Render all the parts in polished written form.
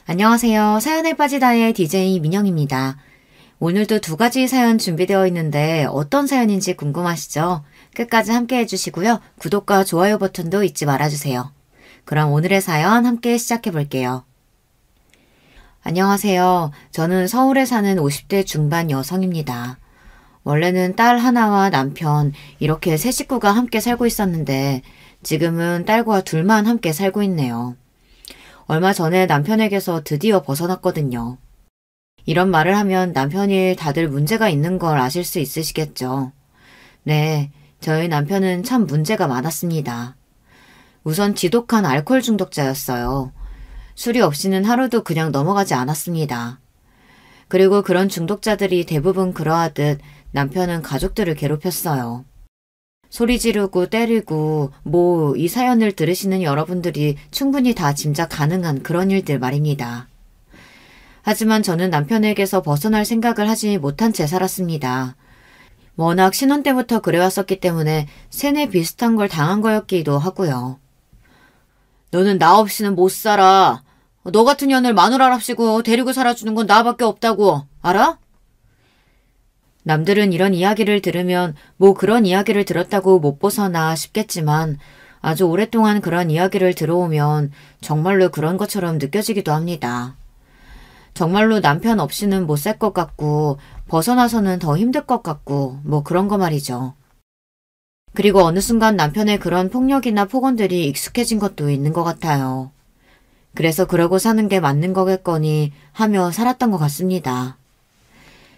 안녕하세요. 사연에 빠지다의 DJ 민영입니다. 오늘도 두 가지 사연 준비되어 있는데 어떤 사연인지 궁금하시죠? 끝까지 함께 해주시고요. 구독과 좋아요 버튼도 잊지 말아주세요. 그럼 오늘의 사연 함께 시작해 볼게요. 안녕하세요. 저는 서울에 사는 50대 중반 여성입니다. 원래는 딸 하나와 남편 이렇게 세 식구가 함께 살고 있었는데 지금은 딸과 둘만 함께 살고 있네요. 얼마 전에 남편에게서 드디어 벗어났거든요. 이런 말을 하면 남편이 다들 문제가 있는 걸 아실 수 있으시겠죠. 네, 저희 남편은 참 문제가 많았습니다. 우선 지독한 알코올 중독자였어요. 술이 없이는 하루도 그냥 넘어가지 않았습니다. 그리고 그런 중독자들이 대부분 그러하듯 남편은 가족들을 괴롭혔어요. 소리 지르고 때리고 이 사연을 들으시는 여러분들이 충분히 다 짐작 가능한 그런 일들 말입니다. 하지만 저는 남편에게서 벗어날 생각을 하지 못한 채 살았습니다. 워낙 신혼 때부터 그래왔었기 때문에 세뇌 비슷한 걸 당한 거였기도 하고요. 너는 나 없이는 못 살아. 너 같은 년을 마누라랍시고 데리고 살아주는 건 나밖에 없다고. 알아? 남들은 이런 이야기를 들으면 그런 이야기를 들었다고 못 벗어나 싶겠지만 아주 오랫동안 그런 이야기를 들어오면 정말로 그런 것처럼 느껴지기도 합니다. 정말로 남편 없이는 못 살 것 같고 벗어나서는 더 힘들 것 같고 그런 거 말이죠. 그리고 어느 순간 남편의 그런 폭력이나 폭언들이 익숙해진 것도 있는 것 같아요. 그래서 그러고 사는 게 맞는 거겠거니 하며 살았던 것 같습니다.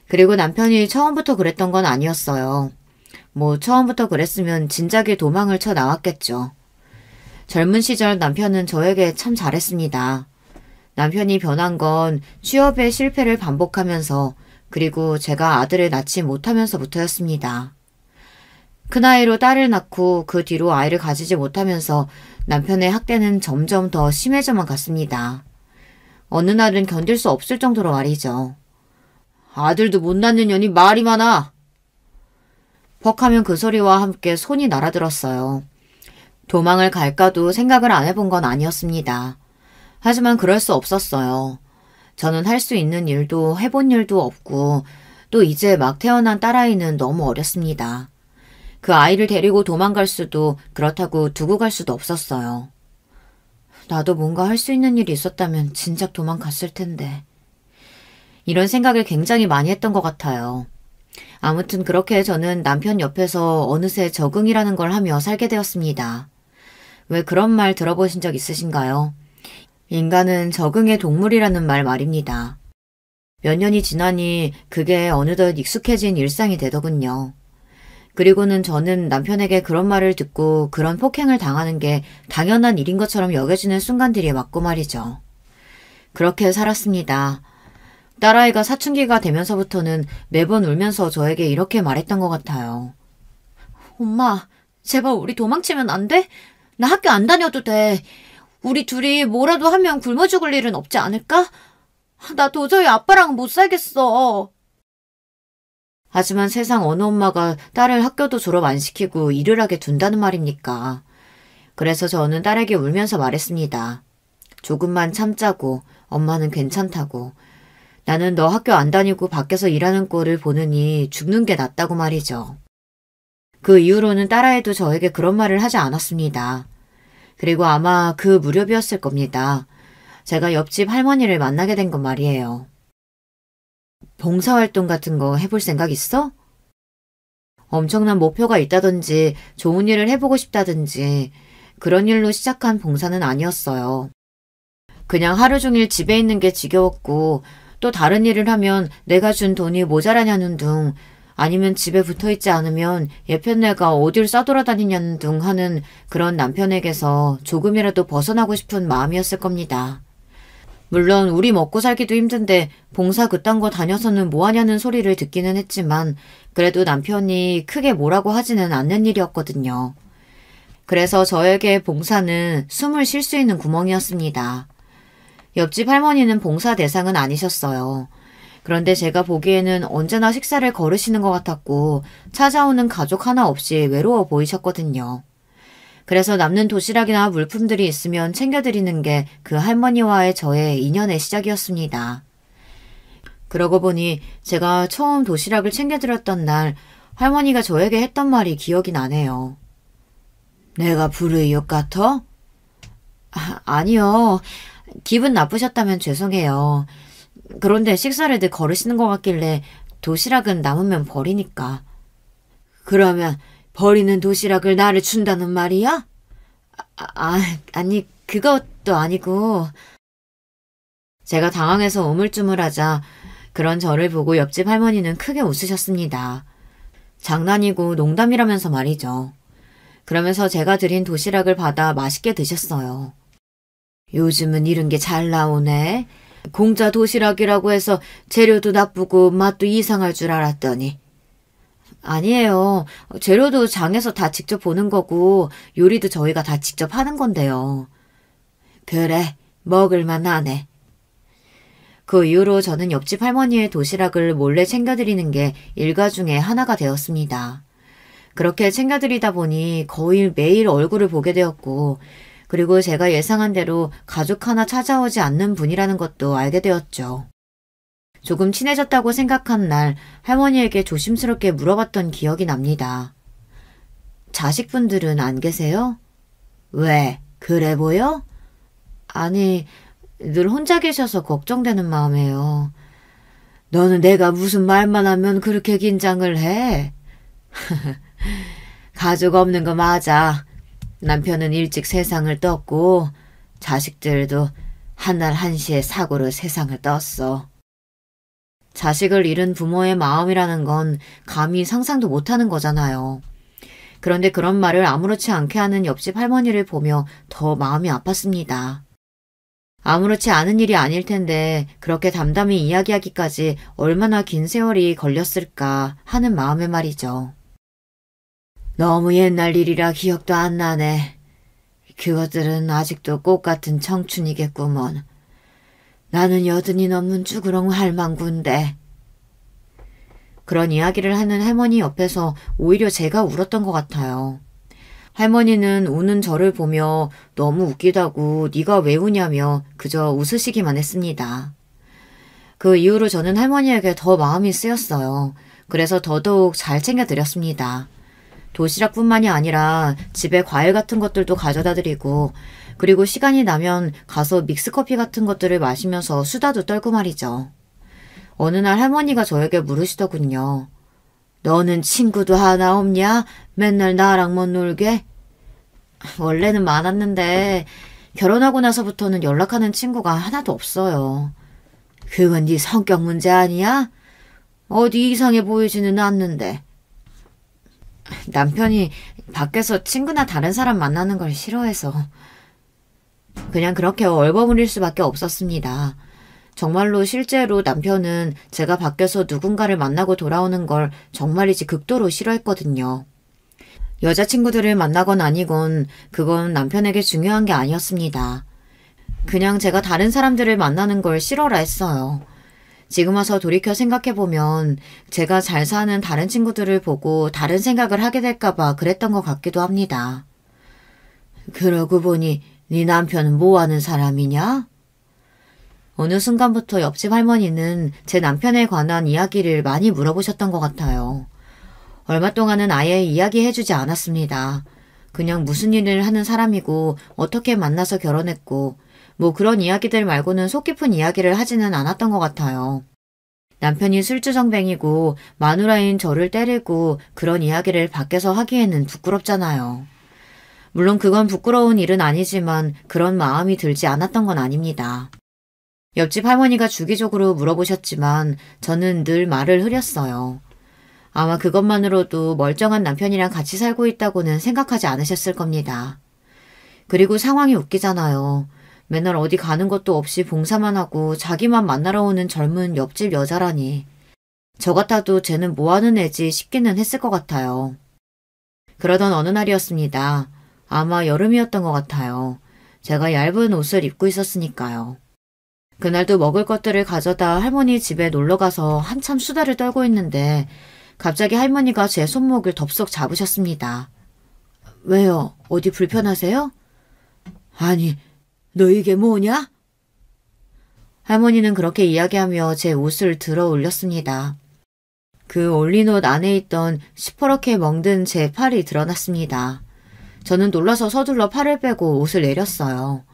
그리고 남편이 처음부터 그랬던 건 아니었어요. 처음부터 그랬으면 진작에 도망을 쳐 나왔겠죠. 젊은 시절 남편은 저에게 참 잘했습니다. 남편이 변한 건 취업의 실패를 반복하면서 그리고 제가 아들을 낳지 못하면서부터였습니다. 큰아이로 딸을 낳고 그 뒤로 아이를 가지지 못하면서 남편의 학대는 점점 더 심해져만 갔습니다. 어느 날은 견딜 수 없을 정도로 말이죠. 아들도 못 낳는 년이 말이 많아. 퍽하면 그 소리와 함께 손이 날아들었어요. 도망을 갈까도 생각을 안 해본 건 아니었습니다. 하지만 그럴 수 없었어요. 저는 할 수 있는 일도 해본 일도 없고 또 이제 막 태어난 딸아이는 너무 어렸습니다. 그 아이를 데리고 도망갈 수도 그렇다고 두고 갈 수도 없었어요. 나도 뭔가 할 수 있는 일이 있었다면 진작 도망갔을 텐데. 이런 생각을 굉장히 많이 했던 것 같아요. 아무튼 그렇게 저는 남편 옆에서 어느새 적응이라는 걸 하며 살게 되었습니다. 왜 그런 말 들어보신 적 있으신가요? 인간은 적응의 동물이라는 말 말입니다. 몇 년이 지나니 그게 어느덧 익숙해진 일상이 되더군요. 그리고는 저는 남편에게 그런 말을 듣고 그런 폭행을 당하는 게 당연한 일인 것처럼 여겨지는 순간들이 많고 말이죠. 그렇게 살았습니다. 딸아이가 사춘기가 되면서부터는 매번 울면서 저에게 이렇게 말했던 것 같아요. 엄마, 제발 우리 도망치면 안 돼? 나 학교 안 다녀도 돼. 우리 둘이 뭐라도 하면 굶어 죽을 일은 없지 않을까? 나 도저히 아빠랑 못 살겠어. 하지만 세상 어느 엄마가 딸을 학교도 졸업 안 시키고 일을 하게 둔다는 말입니까? 그래서 저는 딸에게 울면서 말했습니다. 조금만 참자고, 엄마는 괜찮다고. 나는 너 학교 안 다니고 밖에서 일하는 꼴을 보느니 죽는 게 낫다고 말이죠. 그 이후로는 딸아이도 저에게 그런 말을 하지 않았습니다. 그리고 아마 그 무렵이었을 겁니다. 제가 옆집 할머니를 만나게 된 건 말이에요. 봉사활동 같은 거 해볼 생각 있어? 엄청난 목표가 있다든지 좋은 일을 해보고 싶다든지 그런 일로 시작한 봉사는 아니었어요. 그냥 하루 종일 집에 있는 게 지겨웠고 또 다른 일을 하면 내가 준 돈이 모자라냐는 둥 아니면 집에 붙어있지 않으면 예편내가 어딜 싸돌아다니냐는 둥 하는 그런 남편에게서 조금이라도 벗어나고 싶은 마음이었을 겁니다. 물론 우리 먹고 살기도 힘든데 봉사 그딴 거 다녀서는 뭐하냐는 소리를 듣기는 했지만 그래도 남편이 크게 뭐라고 하지는 않는 일이었거든요. 그래서 저에게 봉사는 숨을 쉴 수 있는 구멍이었습니다. 옆집 할머니는 봉사 대상은 아니셨어요. 그런데 제가 보기에는 언제나 식사를 거르시는 것 같았고 찾아오는 가족 하나 없이 외로워 보이셨거든요. 그래서 남는 도시락이나 물품들이 있으면 챙겨드리는 게 그 할머니와의 저의 인연의 시작이었습니다. 그러고 보니 제가 처음 도시락을 챙겨드렸던 날 할머니가 저에게 했던 말이 기억이 나네요. 내가 불의육 같아? 아니요. 기분 나쁘셨다면 죄송해요. 그런데 식사를 늘 거르시는 것 같길래 도시락은 남으면 버리니까. 그러면 버리는 도시락을 나를 준다는 말이야? 아니 그것도 아니고. 제가 당황해서 우물쭈물하자 그런 저를 보고 옆집 할머니는 크게 웃으셨습니다. 장난이고 농담이라면서 말이죠. 그러면서 제가 드린 도시락을 받아 맛있게 드셨어요. 요즘은 이런 게 잘 나오네. 공짜 도시락이라고 해서 재료도 나쁘고 맛도 이상할 줄 알았더니. 아니에요. 재료도 장에서 다 직접 보는 거고 요리도 저희가 다 직접 하는 건데요. 그래, 먹을만 하네. 그 이후로 저는 옆집 할머니의 도시락을 몰래 챙겨드리는 게 일과 중에 하나가 되었습니다. 그렇게 챙겨드리다 보니 거의 매일 얼굴을 보게 되었고, 그리고 제가 예상한 대로 가족 하나 찾아오지 않는 분이라는 것도 알게 되었죠. 조금 친해졌다고 생각한 날 할머니에게 조심스럽게 물어봤던 기억이 납니다. 자식분들은 안 계세요? 왜? 그래 보여? 아니, 늘 혼자 계셔서 걱정되는 마음이에요. 너는 내가 무슨 말만 하면 그렇게 긴장을 해? 가족 없는 거 맞아. 남편은 일찍 세상을 떴고 자식들도 한날 한시에 사고로 세상을 떴어. 자식을 잃은 부모의 마음이라는 건 감히 상상도 못하는 거잖아요. 그런데 그런 말을 아무렇지 않게 하는 옆집 할머니를 보며 더 마음이 아팠습니다. 아무렇지 않은 일이 아닐 텐데 그렇게 담담히 이야기하기까지 얼마나 긴 세월이 걸렸을까 하는 마음에 말이죠. 너무 옛날 일이라 기억도 안 나네. 그것들은 아직도 꽃같은 청춘이겠구먼. 나는 80이 넘는 쭈그렁 할망구인데. 그런 이야기를 하는 할머니 옆에서 오히려 제가 울었던 것 같아요. 할머니는 우는 저를 보며 너무 웃기다고 네가 왜 우냐며 그저 웃으시기만 했습니다. 그 이후로 저는 할머니에게 더 마음이 쓰였어요. 그래서 더더욱 잘 챙겨드렸습니다. 도시락뿐만이 아니라 집에 과일 같은 것들도 가져다 드리고, 그리고 시간이 나면 가서 믹스커피 같은 것들을 마시면서 수다도 떨고 말이죠. 어느 날 할머니가 저에게 물으시더군요. 너는 친구도 하나 없냐? 맨날 나랑만 놀게? 원래는 많았는데 결혼하고 나서부터는 연락하는 친구가 하나도 없어요. 그건 네 성격 문제 아니야? 어디 이상해 보이지는 않는데. 남편이 밖에서 친구나 다른 사람 만나는 걸 싫어해서 그냥 그렇게 얼버무릴 수밖에 없었습니다. 정말로 실제로 남편은 제가 밖에서 누군가를 만나고 돌아오는 걸 정말이지 극도로 싫어했거든요. 여자친구들을 만나건 아니건 그건 남편에게 중요한 게 아니었습니다. 그냥 제가 다른 사람들을 만나는 걸 싫어라 했어요. 지금 와서 돌이켜 생각해보면 제가 잘 사는 다른 친구들을 보고 다른 생각을 하게 될까봐 그랬던 것 같기도 합니다. 그러고 보니 네 남편은 뭐 하는 사람이냐? 어느 순간부터 옆집 할머니는 제 남편에 관한 이야기를 많이 물어보셨던 것 같아요. 얼마 동안은 아예 이야기해주지 않았습니다. 그냥 무슨 일을 하는 사람이고 어떻게 만나서 결혼했고 뭐 그런 이야기들 말고는 속 깊은 이야기를 하지는 않았던 것 같아요. 남편이 술주정뱅이고 마누라인 저를 때리고 그런 이야기를 밖에서 하기에는 부끄럽잖아요. 물론 그건 부끄러운 일은 아니지만 그런 마음이 들지 않았던 건 아닙니다. 옆집 할머니가 주기적으로 물어보셨지만 저는 늘 말을 흐렸어요. 아마 그것만으로도 멀쩡한 남편이랑 같이 살고 있다고는 생각하지 않으셨을 겁니다. 그리고 상황이 웃기잖아요. 맨날 어디 가는 것도 없이 봉사만 하고 자기만 만나러 오는 젊은 옆집 여자라니. 저 같아도 쟤는 뭐하는 애지 싶기는 했을 것 같아요. 그러던 어느 날이었습니다. 아마 여름이었던 것 같아요. 제가 얇은 옷을 입고 있었으니까요. 그날도 먹을 것들을 가져다 할머니 집에 놀러가서 한참 수다를 떨고 있는데 갑자기 할머니가 제 손목을 덥석 잡으셨습니다. 왜요? 어디 불편하세요? 아니, 너 이게 뭐냐? 할머니는 그렇게 이야기하며 제 옷을 들어 올렸습니다. 그 올린 옷 안에 있던 시퍼렇게 멍든 제 팔이 드러났습니다. 저는 놀라서 서둘러 팔을 빼고 옷을 내렸어요.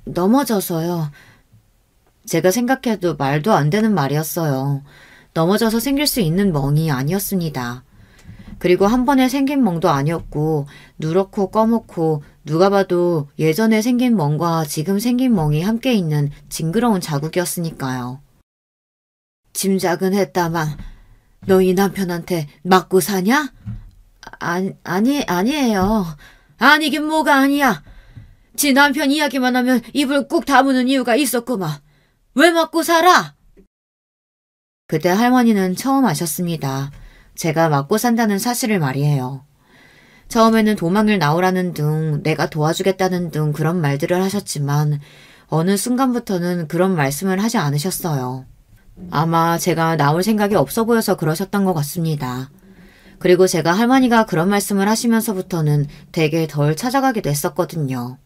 넘어져서요. 제가 생각해도 말도 안 되는 말이었어요. 넘어져서 생길 수 있는 멍이 아니었습니다. 그리고 한 번에 생긴 멍도 아니었고 누렇고 검었고 누가 봐도 예전에 생긴 멍과 지금 생긴 멍이 함께 있는 징그러운 자국이었으니까요. 짐작은 했다만 너희 남편한테 맞고 사냐? 아니에요. 아니긴 뭐가 아니야. 지 남편 이야기만 하면 입을 꾹 다무는 이유가 있었구만. 왜 맞고 살아? 그때 할머니는 처음 아셨습니다. 제가 맞고 산다는 사실을 말이에요. 처음에는 도망을 나오라는 둥, 내가 도와주겠다는 둥 그런 말들을 하셨지만 어느 순간부터는 그런 말씀을 하지 않으셨어요. 아마 제가 나올 생각이 없어 보여서 그러셨던 것 같습니다. 그리고 제가 할머니가 그런 말씀을 하시면서부터는 되게 덜 찾아가기도 했었거든요.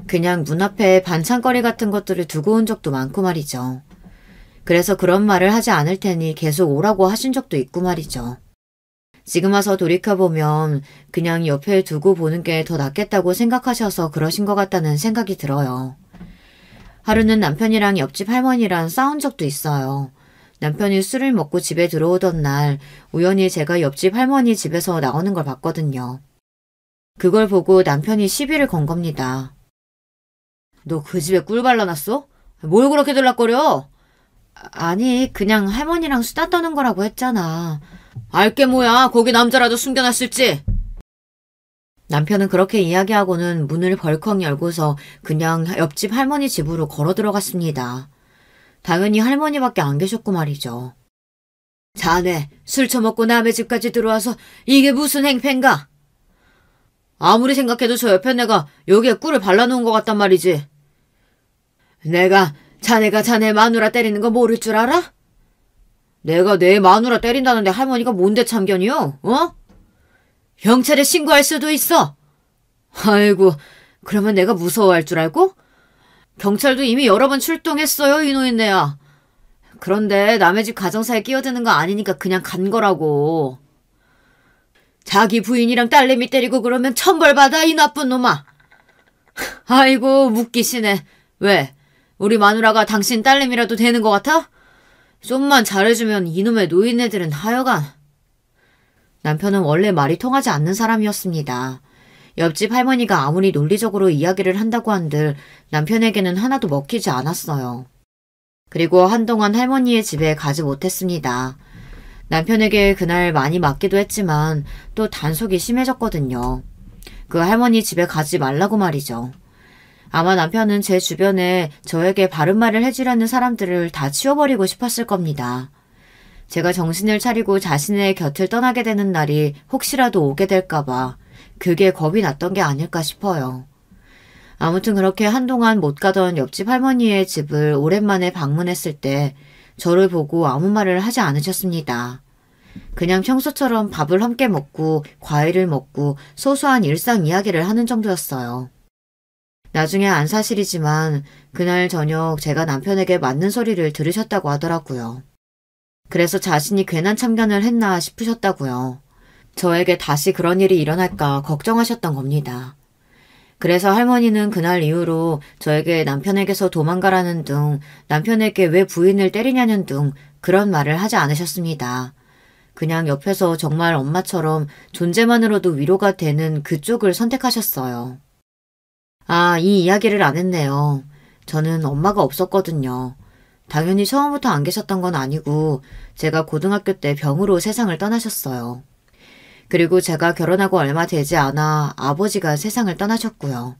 그냥 문 앞에 반찬거리 같은 것들을 두고 온 적도 많고 말이죠. 그래서 그런 말을 하지 않을 테니 계속 오라고 하신 적도 있고 말이죠. 지금 와서 돌이켜보면 그냥 옆에 두고 보는 게 더 낫겠다고 생각하셔서 그러신 것 같다는 생각이 들어요. 하루는 남편이랑 옆집 할머니랑 싸운 적도 있어요. 남편이 술을 먹고 집에 들어오던 날 우연히 제가 옆집 할머니 집에서 나오는 걸 봤거든요. 그걸 보고 남편이 시비를 건 겁니다. 너 그 집에 꿀 발라놨어? 뭘 그렇게 들락거려? 아니, 그냥 할머니랑 수다 떠는 거라고 했잖아. 알게 뭐야, 거기 남자라도 숨겨놨을지. 남편은 그렇게 이야기하고는 문을 벌컥 열고서 그냥 옆집 할머니 집으로 걸어 들어갔습니다. 당연히 할머니밖에 안 계셨고 말이죠. 자네, 술 처먹고 남의 집까지 들어와서 이게 무슨 행패인가? 아무리 생각해도 저 옆에 내가 여기에 꿀을 발라놓은 것 같단 말이지. 내가 자네가 자네 마누라 때리는 거 모를 줄 알아? 내가 내 마누라 때린다는데 할머니가 뭔데 참견이요? 어? 경찰에 신고할 수도 있어. 아이고, 그러면 내가 무서워할 줄 알고? 경찰도 이미 여러 번 출동했어요, 이 노인네야. 그런데 남의 집 가정사에 끼어드는 거 아니니까 그냥 간 거라고. 자기 부인이랑 딸내미 때리고 그러면 천벌받아, 이 나쁜 놈아. 아이고, 웃기시네. 왜? 우리 마누라가 당신 딸내미라도 되는 것 같아? 좀만 잘해주면 이놈의 노인네들은 하여간. 남편은 원래 말이 통하지 않는 사람이었습니다. 옆집 할머니가 아무리 논리적으로 이야기를 한다고 한들 남편에게는 하나도 먹히지 않았어요. 그리고 한동안 할머니의 집에 가지 못했습니다. 남편에게 그날 많이 맞기도 했지만 또 단속이 심해졌거든요. 그 할머니 집에 가지 말라고 말이죠. 아마 남편은 제 주변에 저에게 바른 말을 해주려는 사람들을 다 치워버리고 싶었을 겁니다. 제가 정신을 차리고 자신의 곁을 떠나게 되는 날이 혹시라도 오게 될까봐 그게 겁이 났던 게 아닐까 싶어요. 아무튼 그렇게 한동안 못 가던 옆집 할머니의 집을 오랜만에 방문했을 때 저를 보고 아무 말을 하지 않으셨습니다. 그냥 평소처럼 밥을 함께 먹고 과일을 먹고 소소한 일상 이야기를 하는 정도였어요. 나중에 안 사실이지만 그날 저녁 제가 남편에게 맞는 소리를 들으셨다고 하더라고요. 그래서 자신이 괜한 참견을 했나 싶으셨다고요. 저에게 다시 그런 일이 일어날까 걱정하셨던 겁니다. 그래서 할머니는 그날 이후로 저에게 남편에게서 도망가라는 둥, 남편에게 왜 부인을 때리냐는 둥 그런 말을 하지 않으셨습니다. 그냥 옆에서 정말 엄마처럼 존재만으로도 위로가 되는 그쪽을 선택하셨어요. 아, 이 이야기를 안 했네요. 저는 엄마가 없었거든요. 당연히 처음부터 안 계셨던 건 아니고 제가 고등학교 때 병으로 세상을 떠나셨어요. 그리고 제가 결혼하고 얼마 되지 않아 아버지가 세상을 떠나셨고요.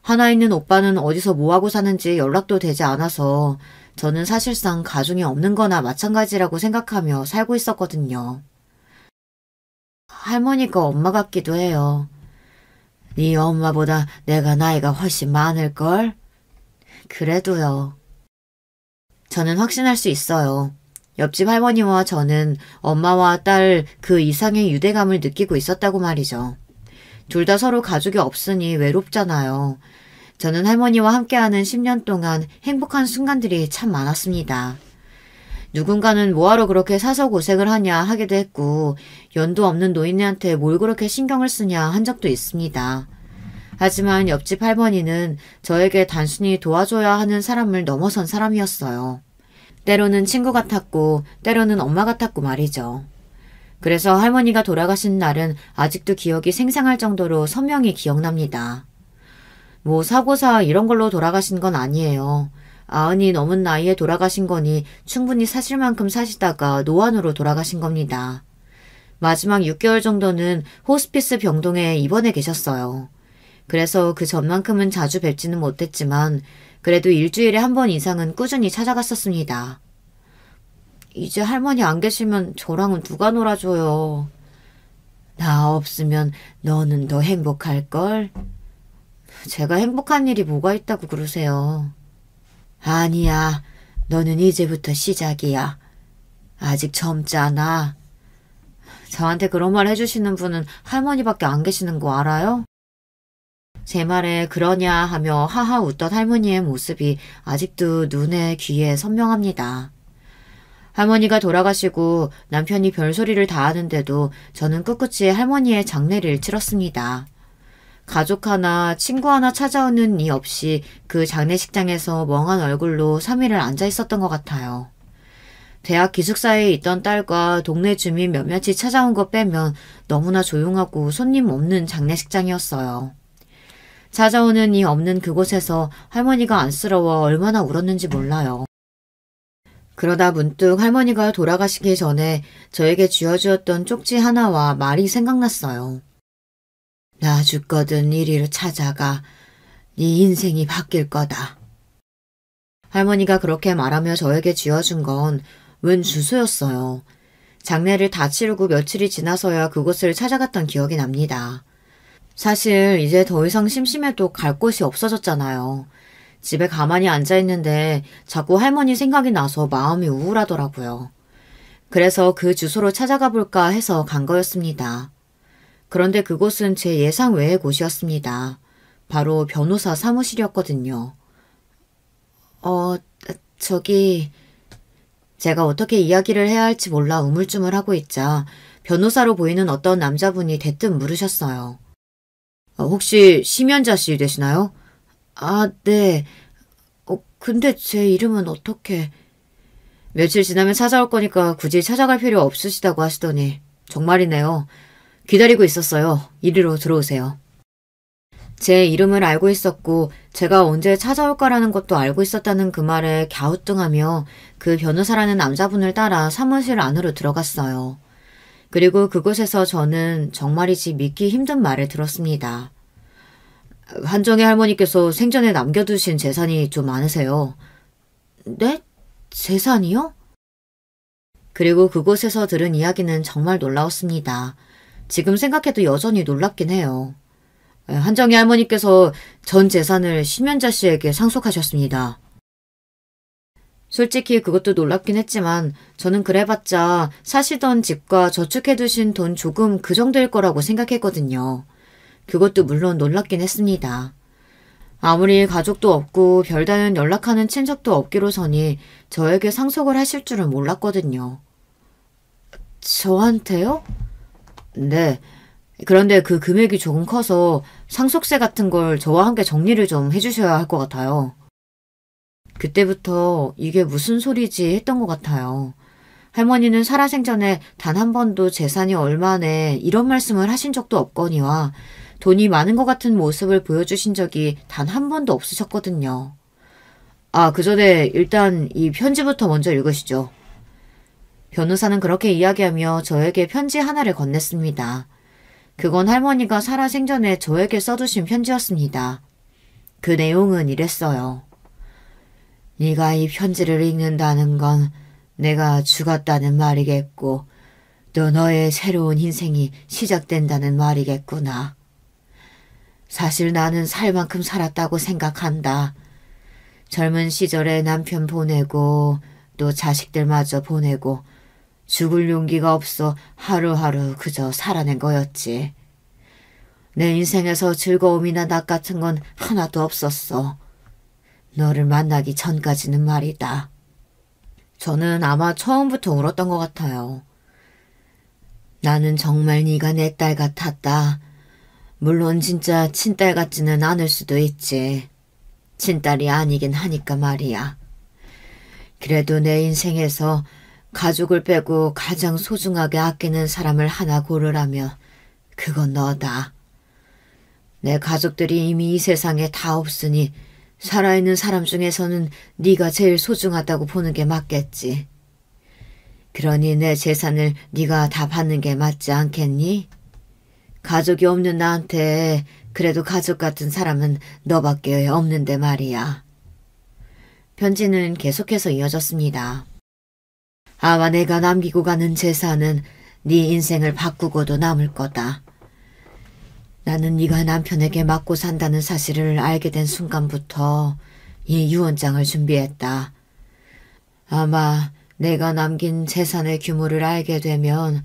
하나 있는 오빠는 어디서 뭐하고 사는지 연락도 되지 않아서 저는 사실상 가족이 없는 거나 마찬가지라고 생각하며 살고 있었거든요. 할머니가 엄마 같기도 해요. 네 엄마보다 내가 나이가 훨씬 많을걸? 그래도요. 저는 확신할 수 있어요. 옆집 할머니와 저는 엄마와 딸 그 이상의 유대감을 느끼고 있었다고 말이죠. 둘 다 서로 가족이 없으니 외롭잖아요. 저는 할머니와 함께하는 10년 동안 행복한 순간들이 참 많았습니다. 누군가는 뭐하러 그렇게 사서 고생을 하냐 하기도 했고 연도 없는 노인네한테 뭘 그렇게 신경을 쓰냐 한 적도 있습니다. 하지만 옆집 할머니는 저에게 단순히 도와줘야 하는 사람을 넘어선 사람이었어요. 때로는 친구 같았고 때로는 엄마 같았고 말이죠. 그래서 할머니가 돌아가신 날은 아직도 기억이 생생할 정도로 선명히 기억납니다. 뭐 사고사 이런 걸로 돌아가신 건 아니에요. 90이 넘은 나이에 돌아가신 거니 충분히 사실 만큼 사시다가 노안으로 돌아가신 겁니다. 마지막 6개월 정도는 호스피스 병동에 입원해 계셨어요. 그래서 그 전만큼은 자주 뵙지는 못했지만 그래도 일주일에 한 번 이상은 꾸준히 찾아갔었습니다. 이제 할머니 안 계시면 저랑은 누가 놀아줘요. 나 없으면 너는 더 행복할걸? 제가 행복한 일이 뭐가 있다고 그러세요. 아니야. 너는 이제부터 시작이야. 아직 젊잖아. 저한테 그런 말 해주시는 분은 할머니밖에 안 계시는 거 알아요? 제 말에 그러냐 하며 하하 웃던 할머니의 모습이 아직도 눈에 귀에 선명합니다. 할머니가 돌아가시고 남편이 별소리를 다 하는데도 저는 꿋꿋이 할머니의 장례를 치렀습니다. 가족 하나, 친구 하나 찾아오는 이 없이 그 장례식장에서 멍한 얼굴로 3일을 앉아 있었던 것 같아요. 대학 기숙사에 있던 딸과 동네 주민 몇몇이 찾아온 것 빼면 너무나 조용하고 손님 없는 장례식장이었어요. 찾아오는 이 없는 그곳에서 할머니가 안쓰러워 얼마나 울었는지 몰라요. 그러다 문득 할머니가 돌아가시기 전에 저에게 쥐어주었던 쪽지 하나와 말이 생각났어요. 나 죽거든 이리로 찾아가. 네 인생이 바뀔 거다. 할머니가 그렇게 말하며 저에게 쥐어준 건 웬 주소였어요. 장례를 다 치르고 며칠이 지나서야 그곳을 찾아갔던 기억이 납니다. 사실 이제 더 이상 심심해도 갈 곳이 없어졌잖아요. 집에 가만히 앉아있는데 자꾸 할머니 생각이 나서 마음이 우울하더라고요. 그래서 그 주소로 찾아가 볼까 해서 간 거였습니다. 그런데 그곳은 제 예상 외의 곳이었습니다. 바로 변호사 사무실이었거든요. 저기... 제가 어떻게 이야기를 해야 할지 몰라 우물쭈물하고 있자 변호사로 보이는 어떤 남자분이 대뜸 물으셨어요. 혹시 심연자 씨 되시나요? 아, 네. 근데 제 이름은 어떻게... 며칠 지나면 찾아올 거니까 굳이 찾아갈 필요 없으시다고 하시더니 정말이네요. 기다리고 있었어요. 이리로 들어오세요. 제 이름을 알고 있었고 제가 언제 찾아올까라는 것도 알고 있었다는 그 말에 갸우뚱하며 그 변호사라는 남자분을 따라 사무실 안으로 들어갔어요. 그리고 그곳에서 저는 정말이지 믿기 힘든 말을 들었습니다. 한정희 할머니께서 생전에 남겨두신 재산이 좀 많으세요. 네? 재산이요? 그리고 그곳에서 들은 이야기는 정말 놀라웠습니다. 지금 생각해도 여전히 놀랍긴 해요. 한정희 할머니께서 전 재산을 심연자 씨에게 상속하셨습니다. 솔직히 그것도 놀랍긴 했지만 저는 그래봤자 사시던 집과 저축해두신 돈 조금 그 정도일 거라고 생각했거든요. 그것도 물론 놀랍긴 했습니다. 아무리 가족도 없고 별다른 연락하는 친척도 없기로서니 저에게 상속을 하실 줄은 몰랐거든요. 저한테요? 네. 그런데 그 금액이 조금 커서 상속세 같은 걸 저와 함께 정리를 좀 해주셔야 할 것 같아요. 그때부터 이게 무슨 소리지 했던 것 같아요. 할머니는 살아생전에 단 한 번도 재산이 얼마네 이런 말씀을 하신 적도 없거니와 돈이 많은 것 같은 모습을 보여주신 적이 단 한 번도 없으셨거든요. 그 전에 일단 이 편지부터 먼저 읽으시죠. 변호사는 그렇게 이야기하며 저에게 편지 하나를 건넸습니다. 그건 할머니가 살아생전에 저에게 써두신 편지였습니다. 그 내용은 이랬어요. 네가 이 편지를 읽는다는 건 내가 죽었다는 말이겠고 또 너의 새로운 인생이 시작된다는 말이겠구나. 사실 나는 살 만큼 살았다고 생각한다. 젊은 시절에 남편 보내고 또 자식들마저 보내고 죽을 용기가 없어 하루하루 그저 살아낸 거였지. 내 인생에서 즐거움이나 낙 같은 건 하나도 없었어. 너를 만나기 전까지는 말이다. 저는 아마 처음부터 울었던 것 같아요. 나는 정말 네가 내 딸 같았다. 물론 진짜 친딸 같지는 않을 수도 있지. 친딸이 아니긴 하니까 말이야. 그래도 내 인생에서 가족을 빼고 가장 소중하게 아끼는 사람을 하나 고르라면 그건 너다. 내 가족들이 이미 이 세상에 다 없으니 살아있는 사람 중에서는 네가 제일 소중하다고 보는 게 맞겠지. 그러니 내 재산을 네가 다 받는 게 맞지 않겠니? 가족이 없는 나한테 그래도 가족 같은 사람은 너밖에 없는데 말이야. 편지는 계속해서 이어졌습니다. 아마 내가 남기고 가는 재산은 네 인생을 바꾸고도 남을 거다. 나는 네가 남편에게 맞고 산다는 사실을 알게 된 순간부터 이 유언장을 준비했다. 아마 내가 남긴 재산의 규모를 알게 되면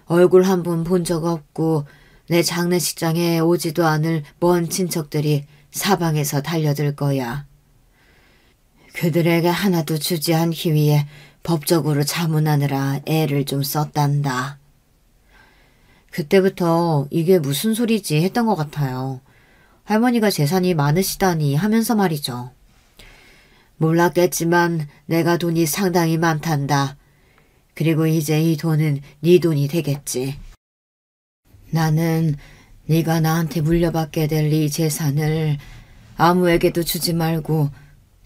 얼굴 한 번 본 적 없고 내 장례식장에 오지도 않을 먼 친척들이 사방에서 달려들 거야. 그들에게 하나도 주지 않기 위해 법적으로 자문하느라 애를 좀 썼단다. 그때부터 이게 무슨 소리지 했던 것 같아요. 할머니가 재산이 많으시다니 하면서 말이죠. 몰랐겠지만 내가 돈이 상당히 많단다. 그리고 이제 이 돈은 네 돈이 되겠지. 나는 네가 나한테 물려받게 될 이 재산을 아무에게도 주지 말고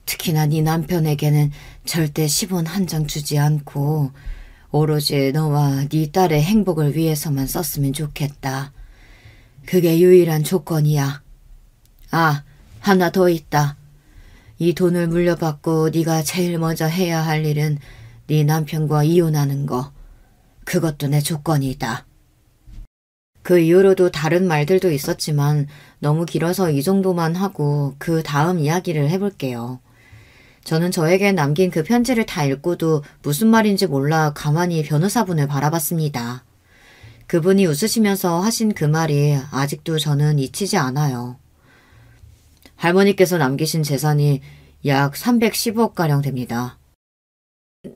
특히나 네 남편에게는 절대 10원 한 장 주지 않고 오로지 너와 네 딸의 행복을 위해서만 썼으면 좋겠다. 그게 유일한 조건이야. 아, 하나 더 있다. 이 돈을 물려받고 네가 제일 먼저 해야 할 일은 네 남편과 이혼하는 거. 그것도 내 조건이다. 그 이후로도 다른 말들도 있었지만 너무 길어서 이 정도만 하고 그 다음 이야기를 해볼게요. 저는 저에게 남긴 그 편지를 다 읽고도 무슨 말인지 몰라 가만히 변호사분을 바라봤습니다. 그분이 웃으시면서 하신 그 말이 아직도 저는 잊히지 않아요. 할머니께서 남기신 재산이 약 310억가량 됩니다.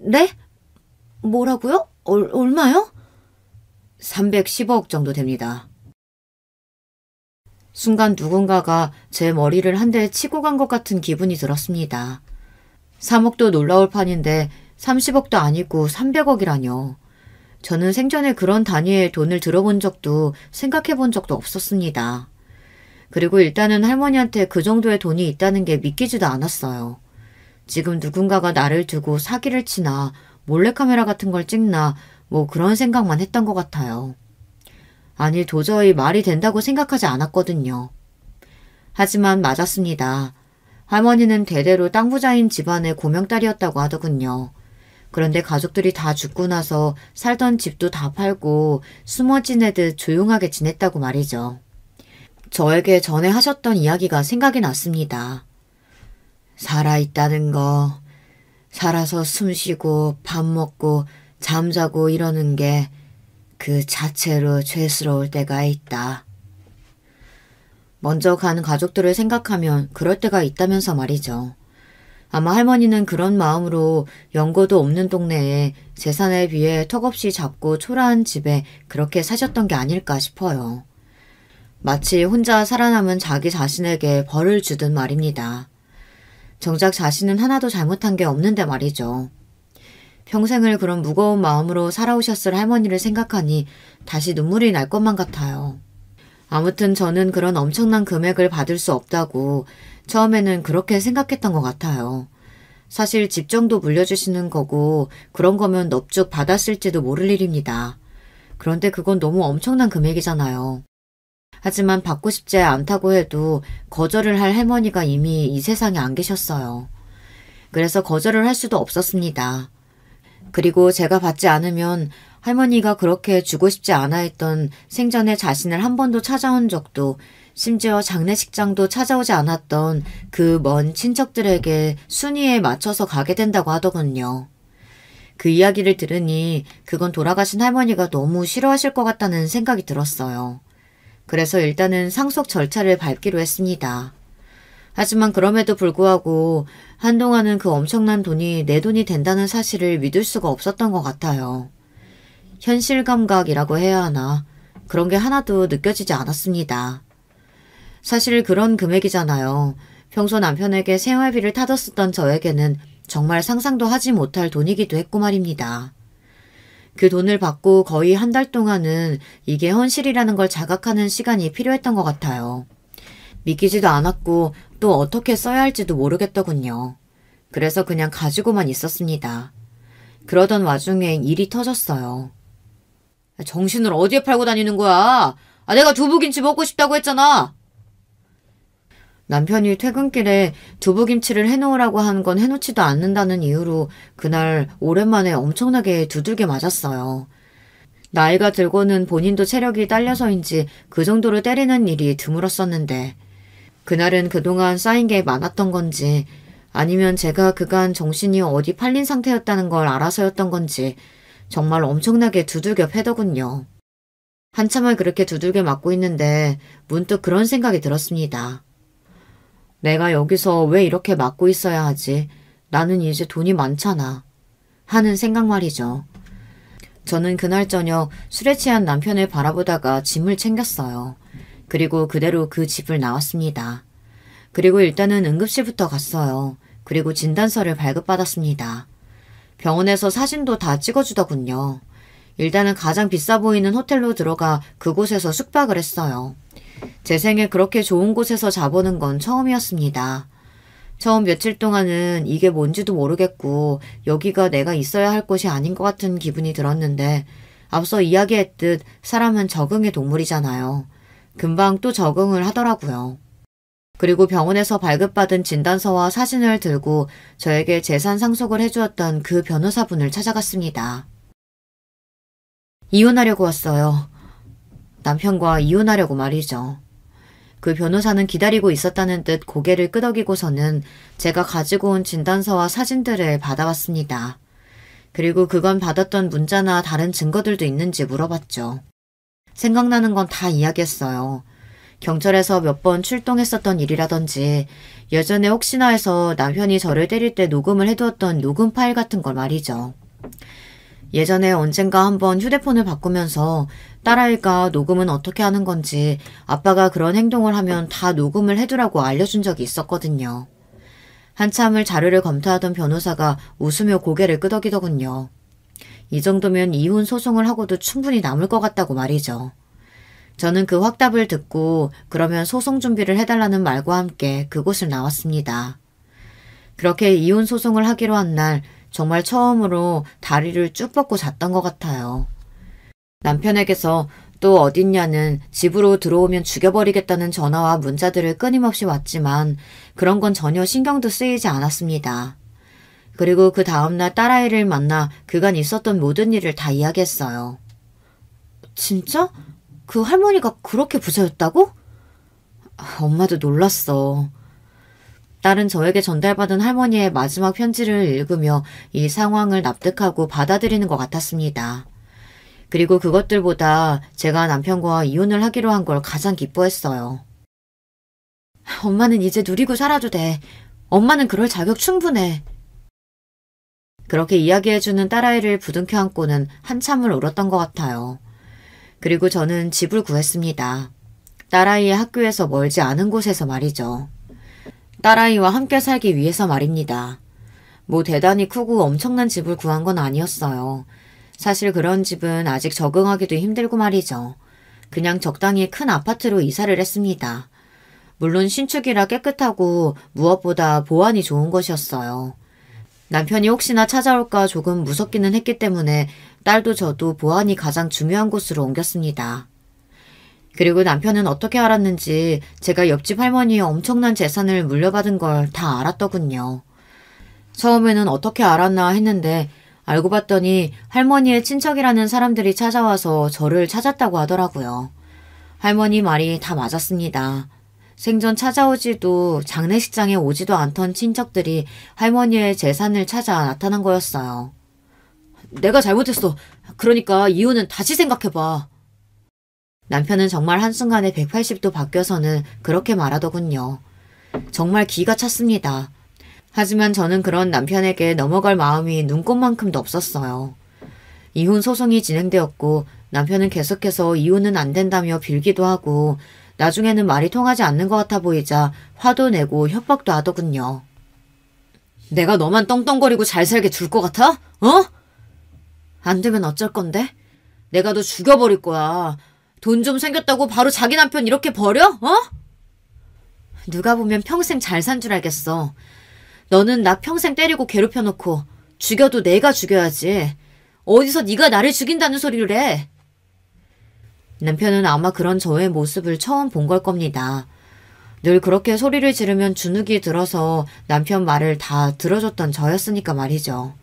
네? 뭐라고요? 얼마요? 310억 정도 됩니다. 순간 누군가가 제 머리를 한 대 치고 간 것 같은 기분이 들었습니다. 3억도 놀라울 판인데 30억도 아니고 300억이라뇨. 저는 생전에 그런 단위의 돈을 들어본 적도 생각해 본 적도 없었습니다. 그리고 일단은 할머니한테 그 정도의 돈이 있다는 게 믿기지도 않았어요. 지금 누군가가 나를 두고 사기를 치나 몰래카메라 같은 걸 찍나 뭐 그런 생각만 했던 것 같아요. 아니 도저히 말이 된다고 생각하지 않았거든요. 하지만 맞았습니다. 할머니는 대대로 땅 부자인 집안의 고명딸이었다고 하더군요. 그런데 가족들이 다 죽고 나서 살던 집도 다 팔고 숨어 지내듯 조용하게 지냈다고 말이죠. 저에게 전에 하셨던 이야기가 생각이 났습니다. 살아있다는 거, 살아서 숨 쉬고 밥 먹고 잠자고 이러는 게 그 자체로 죄스러울 때가 있다. 먼저 간 가족들을 생각하면 그럴 때가 있다면서 말이죠. 아마 할머니는 그런 마음으로 연고도 없는 동네에 재산에 비해 턱없이 작고 초라한 집에 그렇게 사셨던 게 아닐까 싶어요. 마치 혼자 살아남은 자기 자신에게 벌을 주듯 말입니다. 정작 자신은 하나도 잘못한 게 없는데 말이죠. 평생을 그런 무거운 마음으로 살아오셨을 할머니를 생각하니 다시 눈물이 날 것만 같아요. 아무튼 저는 그런 엄청난 금액을 받을 수 없다고 처음에는 그렇게 생각했던 것 같아요. 사실 집 정도 물려주시는 거고 그런 거면 넙죽 받았을지도 모를 일입니다. 그런데 그건 너무 엄청난 금액이잖아요. 하지만 받고 싶지 않다고 해도 거절을 할 할머니가 이미 이 세상에 안 계셨어요. 그래서 거절을 할 수도 없었습니다. 그리고 제가 받지 않으면 할머니가 그렇게 주고 싶지 않아 했던 생전에 자신을 한 번도 찾아온 적도 심지어 장례식장도 찾아오지 않았던 그 먼 친척들에게 순위에 맞춰서 가게 된다고 하더군요. 그 이야기를 들으니 그건 돌아가신 할머니가 너무 싫어하실 것 같다는 생각이 들었어요. 그래서 일단은 상속 절차를 밟기로 했습니다. 하지만 그럼에도 불구하고 한동안은 그 엄청난 돈이 내 돈이 된다는 사실을 믿을 수가 없었던 것 같아요. 현실 감각이라고 해야 하나, 그런 게 하나도 느껴지지 않았습니다. 사실 그런 금액이잖아요. 평소 남편에게 생활비를 타뒀었던 저에게는 정말 상상도 하지 못할 돈이기도 했고 말입니다. 그 돈을 받고 거의 한 달 동안은 이게 현실이라는 걸 자각하는 시간이 필요했던 것 같아요. 믿기지도 않았고 또 어떻게 써야 할지도 모르겠더군요. 그래서 그냥 가지고만 있었습니다. 그러던 와중에 일이 터졌어요. 정신을 어디에 팔고 다니는 거야? 내가 두부김치 먹고 싶다고 했잖아. 남편이 퇴근길에 두부김치를 해놓으라고 한 건 해놓지도 않는다는 이유로 그날 오랜만에 엄청나게 두들겨 맞았어요. 나이가 들고는 본인도 체력이 딸려서인지 그 정도로 때리는 일이 드물었었는데 그날은 그동안 쌓인 게 많았던 건지 아니면 제가 그간 정신이 어디 팔린 상태였다는 걸 알아서였던 건지 정말 엄청나게 두들겨 패더군요. 한참을 그렇게 두들겨 맞고 있는데 문득 그런 생각이 들었습니다. 내가 여기서 왜 이렇게 맞고 있어야 하지? 나는 이제 돈이 많잖아. 하는 생각 말이죠. 저는 그날 저녁 술에 취한 남편을 바라보다가 짐을 챙겼어요. 그리고 그대로 그 집을 나왔습니다. 그리고 일단은 응급실부터 갔어요. 그리고 진단서를 발급받았습니다. 병원에서 사진도 다 찍어주더군요. 일단은 가장 비싸 보이는 호텔로 들어가 그곳에서 숙박을 했어요. 제 생에 그렇게 좋은 곳에서 자보는 건 처음이었습니다. 처음 며칠 동안은 이게 뭔지도 모르겠고 여기가 내가 있어야 할 곳이 아닌 것 같은 기분이 들었는데 앞서 이야기했듯 사람은 적응의 동물이잖아요. 금방 또 적응을 하더라고요. 그리고 병원에서 발급받은 진단서와 사진을 들고 저에게 재산 상속을 해주었던 그 변호사분을 찾아갔습니다. 이혼하려고 왔어요. 남편과 이혼하려고 말이죠. 그 변호사는 기다리고 있었다는 듯 고개를 끄덕이고서는 제가 가지고 온 진단서와 사진들을 받아왔습니다. 그리고 그건 받았던 문자나 다른 증거들도 있는지 물어봤죠. 생각나는 건 다 이야기했어요. 경찰에서 몇 번 출동했었던 일이라든지 예전에 혹시나 해서 남편이 저를 때릴 때 녹음을 해두었던 녹음 파일 같은 걸 말이죠. 예전에 언젠가 한번 휴대폰을 바꾸면서 딸아이가 녹음은 어떻게 하는 건지 아빠가 그런 행동을 하면 다 녹음을 해두라고 알려준 적이 있었거든요. 한참을 자료를 검토하던 변호사가 웃으며 고개를 끄덕이더군요. 이 정도면 이혼 소송을 하고도 충분히 남을 것 같다고 말이죠. 저는 그 확답을 듣고 그러면 소송 준비를 해달라는 말과 함께 그곳을 나왔습니다. 그렇게 이혼 소송을 하기로 한 날 정말 처음으로 다리를 쭉 뻗고 잤던 것 같아요. 남편에게서 또 어딨냐는 집으로 들어오면 죽여버리겠다는 전화와 문자들을 끊임없이 왔지만 그런 건 전혀 신경도 쓰이지 않았습니다. 그리고 그 다음날 딸아이를 만나 그간 있었던 모든 일을 다 이야기했어요. 진짜? 그 할머니가 그렇게 부자였다고? 엄마도 놀랐어. 딸은 저에게 전달받은 할머니의 마지막 편지를 읽으며 이 상황을 납득하고 받아들이는 것 같았습니다. 그리고 그것들보다 제가 남편과 이혼을 하기로 한 걸 가장 기뻐했어요. 엄마는 이제 누리고 살아도 돼. 엄마는 그럴 자격 충분해. 그렇게 이야기해주는 딸아이를 부둥켜 안고는 한참을 울었던 것 같아요. 그리고 저는 집을 구했습니다. 딸아이의 학교에서 멀지 않은 곳에서 말이죠. 딸아이와 함께 살기 위해서 말입니다. 뭐 대단히 크고 엄청난 집을 구한 건 아니었어요. 사실 그런 집은 아직 적응하기도 힘들고 말이죠. 그냥 적당히 큰 아파트로 이사를 했습니다. 물론 신축이라 깨끗하고 무엇보다 보안이 좋은 것이었어요. 남편이 혹시나 찾아올까 조금 무섭기는 했기 때문에 딸도 저도 보안이 가장 중요한 곳으로 옮겼습니다. 그리고 남편은 어떻게 알았는지 제가 옆집 할머니의 엄청난 재산을 물려받은 걸 다 알았더군요. 처음에는 어떻게 알았나 했는데 알고 봤더니 할머니의 친척이라는 사람들이 찾아와서 저를 찾았다고 하더라고요. 할머니 말이 다 맞았습니다. 생전 찾아오지도 장례식장에 오지도 않던 친척들이 할머니의 재산을 찾아 나타난 거였어요. 내가 잘못했어. 그러니까 이혼은 다시 생각해봐. 남편은 정말 한순간에 180도 바뀌어서는 그렇게 말하더군요. 정말 기가 찼습니다. 하지만 저는 그런 남편에게 넘어갈 마음이 눈꼽만큼도 없었어요. 이혼 소송이 진행되었고 남편은 계속해서 이혼은 안 된다며 빌기도 하고 나중에는 말이 통하지 않는 것 같아 보이자 화도 내고 협박도 하더군요. 내가 너만 떵떵거리고 잘 살게 둘 것 같아? 어? 안 되면 어쩔 건데? 내가 너 죽여버릴 거야. 돈 좀 생겼다고 바로 자기 남편 이렇게 버려? 어? 누가 보면 평생 잘 산 줄 알겠어. 너는 나 평생 때리고 괴롭혀놓고 죽여도 내가 죽여야지. 어디서 네가 나를 죽인다는 소리를 해. 남편은 아마 그런 저의 모습을 처음 본 걸 겁니다. 늘 그렇게 소리를 지르면 주눅이 들어서 남편 말을 다 들어줬던 저였으니까 말이죠.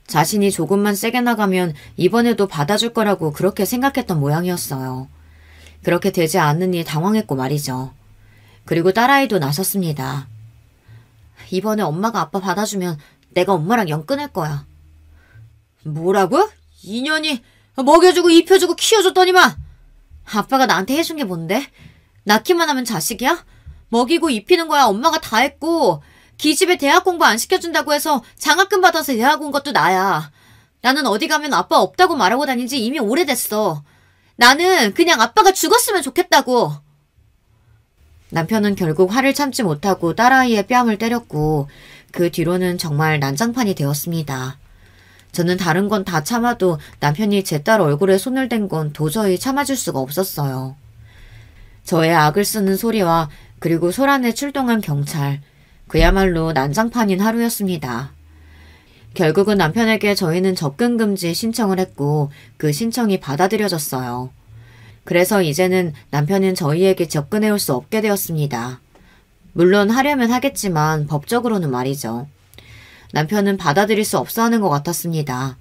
자신이 조금만 세게 나가면 이번에도 받아줄 거라고 그렇게 생각했던 모양이었어요. 그렇게 되지 않으니 당황했고 말이죠. 그리고 딸아이도 나섰습니다. 이번에 엄마가 아빠 받아주면 내가 엄마랑 연 끊을 거야. 뭐라고? 인연이 먹여주고 입혀주고 키워줬더니만. 아빠가 나한테 해준 게 뭔데? 낳기만 하면 자식이야? 먹이고 입히는 거야 엄마가 다 했고 기집애 대학 공부 안 시켜준다고 해서 장학금 받아서 대학 온 것도 나야. 나는 어디 가면 아빠 없다고 말하고 다닌 지 이미 오래됐어. 나는 그냥 아빠가 죽었으면 좋겠다고. 남편은 결국 화를 참지 못하고 딸아이의 뺨을 때렸고 그 뒤로는 정말 난장판이 되었습니다. 저는 다른 건 다 참아도 남편이 제 딸 얼굴에 손을 댄 건 도저히 참아줄 수가 없었어요. 저의 악을 쓰는 소리와 그리고 소란에 출동한 경찰, 그야말로 난장판인 하루였습니다. 결국은 남편에게 저희는 접근금지 신청을 했고 그 신청이 받아들여졌어요. 그래서 이제는 남편은 저희에게 접근해올 수 없게 되었습니다. 물론 하려면 하겠지만 법적으로는 말이죠. 남편은 받아들일 수 없어 하는 것 같았습니다.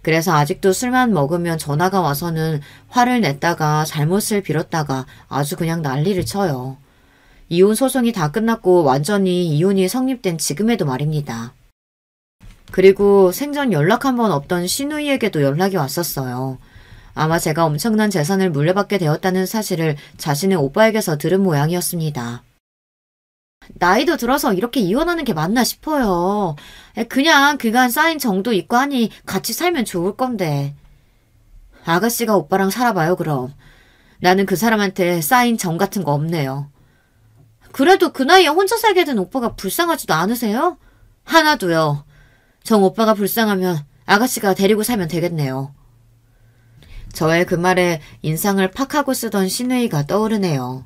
그래서 아직도 술만 먹으면 전화가 와서는 화를 냈다가 잘못을 빌었다가 아주 그냥 난리를 쳐요. 이혼 소송이 다 끝났고 완전히 이혼이 성립된 지금에도 말입니다. 그리고 생전 연락 한 번 없던 시누이에게도 연락이 왔었어요. 아마 제가 엄청난 재산을 물려받게 되었다는 사실을 자신의 오빠에게서 들은 모양이었습니다. 나이도 들어서 이렇게 이혼하는 게 맞나 싶어요. 그냥 그간 쌓인 정도 있고 하니 같이 살면 좋을 건데. 아가씨가 오빠랑 살아봐요 그럼. 나는 그 사람한테 쌓인 정 같은 거 없네요. 그래도 그 나이에 혼자 살게 된 오빠가 불쌍하지도 않으세요? 하나도요. 정 오빠가 불쌍하면 아가씨가 데리고 살면 되겠네요. 저의 그 말에 인상을 팍 하고 쓰던 시누이가 떠오르네요.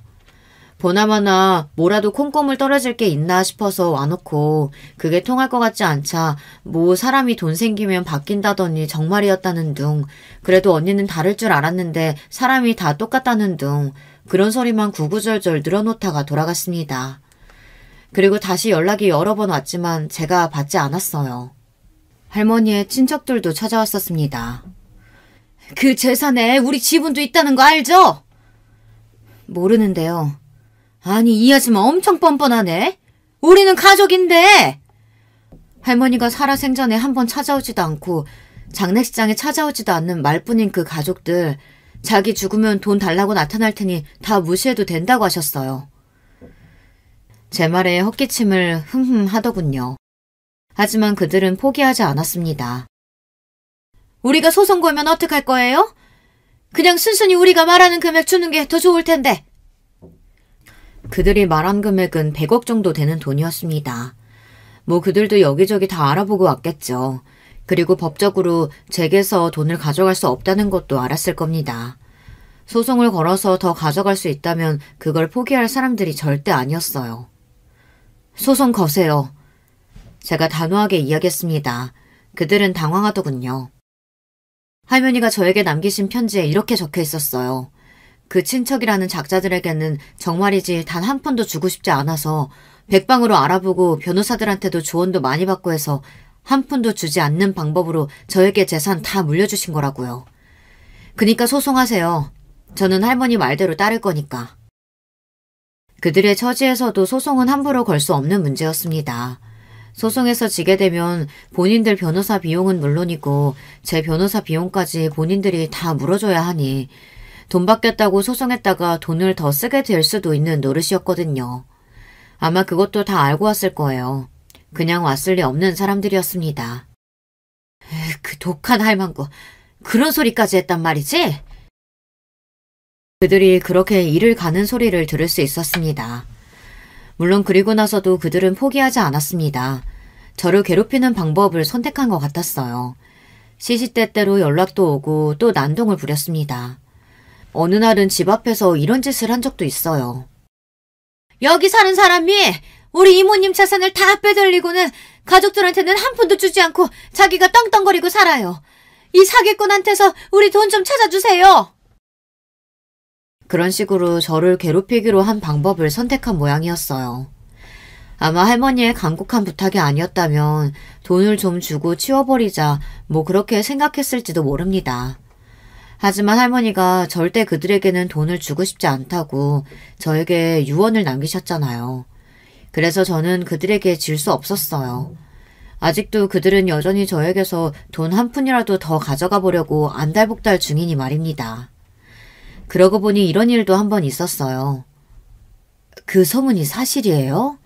보나마나 뭐라도 콩고물 떨어질 게 있나 싶어서 와놓고 그게 통할 것 같지 않자 뭐 사람이 돈 생기면 바뀐다더니 정말이었다는 둥, 그래도 언니는 다를 줄 알았는데 사람이 다 똑같다는 둥, 그런 소리만 구구절절 늘어놓다가 돌아갔습니다. 그리고 다시 연락이 여러 번 왔지만 제가 받지 않았어요. 할머니의 친척들도 찾아왔었습니다. 그 재산에 우리 지분도 있다는 거 알죠? 모르는데요. 아니 이 아줌마 엄청 뻔뻔하네. 우리는 가족인데. 할머니가 살아생전에 한번 찾아오지도 않고 장례식장에 찾아오지도 않는 말뿐인 그 가족들, 자기 죽으면 돈 달라고 나타날 테니 다 무시해도 된다고 하셨어요. 제 말에 헛기침을 흠흠 하더군요. 하지만 그들은 포기하지 않았습니다. 우리가 소송 걸면 어떡할 거예요? 그냥 순순히 우리가 말하는 금액 주는 게 더 좋을 텐데. 그들이 말한 금액은 100억 정도 되는 돈이었습니다. 뭐 그들도 여기저기 다 알아보고 왔겠죠. 그리고 법적으로 제게서 돈을 가져갈 수 없다는 것도 알았을 겁니다. 소송을 걸어서 더 가져갈 수 있다면 그걸 포기할 사람들이 절대 아니었어요. 소송 거세요. 제가 단호하게 이야기했습니다. 그들은 당황하더군요. 할머니가 저에게 남기신 편지에 이렇게 적혀 있었어요. 그 친척이라는 작자들에게는 정말이지 단 한 푼도 주고 싶지 않아서 백방으로 알아보고 변호사들한테도 조언도 많이 받고 해서 한 푼도 주지 않는 방법으로 저에게 재산 다 물려주신 거라고요. 그니까 소송하세요. 저는 할머니 말대로 따를 거니까. 그들의 처지에서도 소송은 함부로 걸 수 없는 문제였습니다. 소송에서 지게 되면 본인들 변호사 비용은 물론이고 제 변호사 비용까지 본인들이 다 물어줘야 하니 돈 받겠다고 소송했다가 돈을 더 쓰게 될 수도 있는 노릇이었거든요. 아마 그것도 다 알고 왔을 거예요. 그냥 왔을 리 없는 사람들이었습니다. 그 독한 할망구, 그런 소리까지 했단 말이지? 그들이 그렇게 이를 가는 소리를 들을 수 있었습니다. 물론 그리고 나서도 그들은 포기하지 않았습니다. 저를 괴롭히는 방법을 선택한 것 같았어요. 시시때때로 연락도 오고 또 난동을 부렸습니다. 어느 날은 집 앞에서 이런 짓을 한 적도 있어요. 여기 사는 사람이 우리 이모님 재산을 다 빼돌리고는 가족들한테는 한 푼도 주지 않고 자기가 떵떵거리고 살아요. 이 사기꾼한테서 우리 돈 좀 찾아주세요. 그런 식으로 저를 괴롭히기로 한 방법을 선택한 모양이었어요. 아마 할머니의 간곡한 부탁이 아니었다면 돈을 좀 주고 치워버리자 뭐 그렇게 생각했을지도 모릅니다. 하지만 할머니가 절대 그들에게는 돈을 주고 싶지 않다고 저에게 유언을 남기셨잖아요. 그래서 저는 그들에게 질 수 없었어요. 아직도 그들은 여전히 저에게서 돈 한 푼이라도 더 가져가 보려고 안달복달 중이니 말입니다. 그러고 보니 이런 일도 한 번 있었어요. 그 소문이 사실이에요?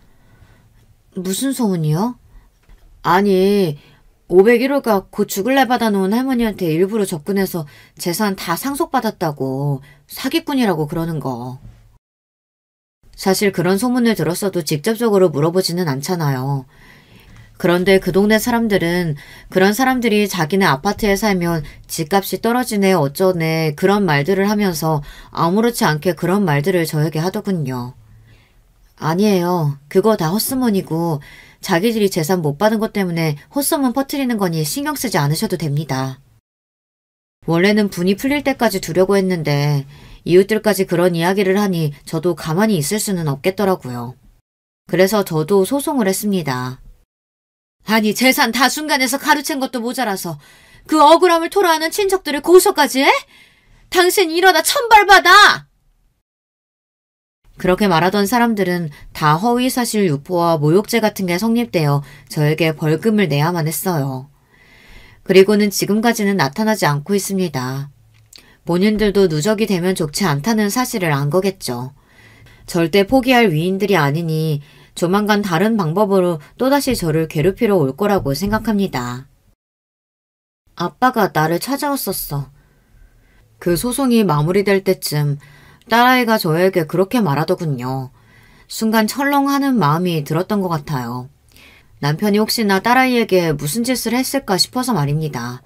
무슨 소문이요? 아니, 501호가 곧 죽을 날 받아놓은 할머니한테 일부러 접근해서 재산 다 상속받았다고 사기꾼이라고 그러는 거. 사실 그런 소문을 들었어도 직접적으로 물어보지는 않잖아요. 그런데 그 동네 사람들은 그런 사람들이 자기네 아파트에 살면 집값이 떨어지네 어쩌네 그런 말들을 하면서 아무렇지 않게 그런 말들을 저에게 하더군요. 아니에요. 그거 다 헛소문이고 자기들이 재산 못 받은 것 때문에 헛소문 퍼뜨리는 거니 신경 쓰지 않으셔도 됩니다. 원래는 분이 풀릴 때까지 두려고 했는데 이웃들까지 그런 이야기를 하니 저도 가만히 있을 수는 없겠더라고요. 그래서 저도 소송을 했습니다. 아니 재산 다 순간에서 가로챈 것도 모자라서 그 억울함을 토로하는 친척들을 고소까지 해? 당신 이러다 천벌받아! 그렇게 말하던 사람들은 다 허위사실 유포와 모욕죄 같은 게 성립되어 저에게 벌금을 내야만 했어요. 그리고는 지금까지는 나타나지 않고 있습니다. 본인들도 누적이 되면 좋지 않다는 사실을 안 거겠죠. 절대 포기할 위인들이 아니니 조만간 다른 방법으로 또다시 저를 괴롭히러 올 거라고 생각합니다. 아빠가 나를 찾아왔었어. 그 소송이 마무리될 때쯤 딸아이가 저에게 그렇게 말하더군요. 순간 철렁하는 마음이 들었던 것 같아요. 남편이 혹시나 딸아이에게 무슨 짓을 했을까 싶어서 말입니다.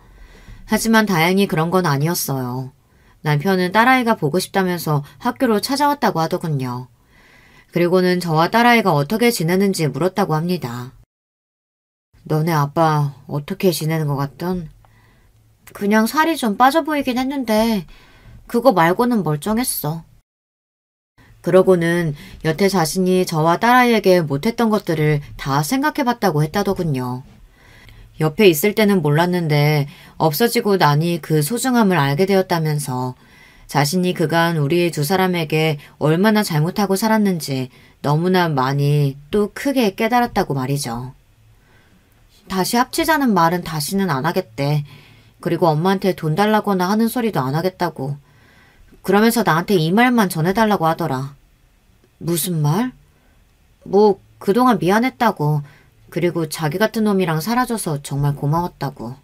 하지만 다행히 그런 건 아니었어요. 남편은 딸아이가 보고 싶다면서 학교로 찾아왔다고 하더군요. 그리고는 저와 딸아이가 어떻게 지내는지 물었다고 합니다. 너네 아빠 어떻게 지내는 것 같던? 그냥 살이 좀 빠져 보이긴 했는데 그거 말고는 멀쩡했어. 그러고는 여태 자신이 저와 딸아이에게 못했던 것들을 다 생각해봤다고 했다더군요. 옆에 있을 때는 몰랐는데 없어지고 나니 그 소중함을 알게 되었다면서 자신이 그간 우리 두 사람에게 얼마나 잘못하고 살았는지 너무나 많이 또 크게 깨달았다고 말이죠. 다시 합치자는 말은 다시는 안 하겠대. 그리고 엄마한테 돈 달라거나 하는 소리도 안 하겠다고. 그러면서 나한테 이 말만 전해달라고 하더라. 무슨 말? 뭐 그동안 미안했다고. 그리고 자기 같은 놈이랑 사라져서 정말 고마웠다고.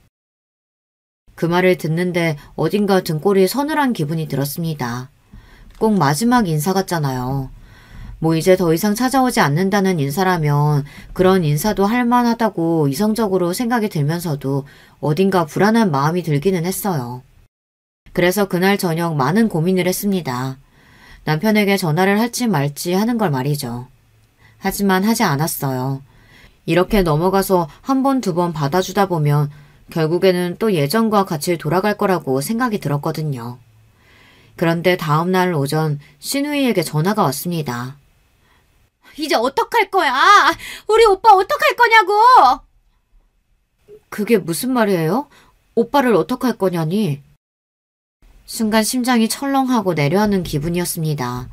그 말을 듣는데 어딘가 등골이 서늘한 기분이 들었습니다. 꼭 마지막 인사 같잖아요. 뭐 이제 더 이상 찾아오지 않는다는 인사라면 그런 인사도 할 만하다고 이성적으로 생각이 들면서도 어딘가 불안한 마음이 들기는 했어요. 그래서 그날 저녁 많은 고민을 했습니다. 남편에게 전화를 할지 말지 하는 걸 말이죠. 하지만 하지 않았어요. 이렇게 넘어가서 한 번, 두 번 받아주다 보면 결국에는 또 예전과 같이 돌아갈 거라고 생각이 들었거든요. 그런데 다음 날 오전 신우이에게 전화가 왔습니다. 이제 어떡할 거야? 우리 오빠 어떡할 거냐고! 그게 무슨 말이에요? 오빠를 어떡할 거냐니? 순간 심장이 철렁하고 내려앉는 기분이었습니다.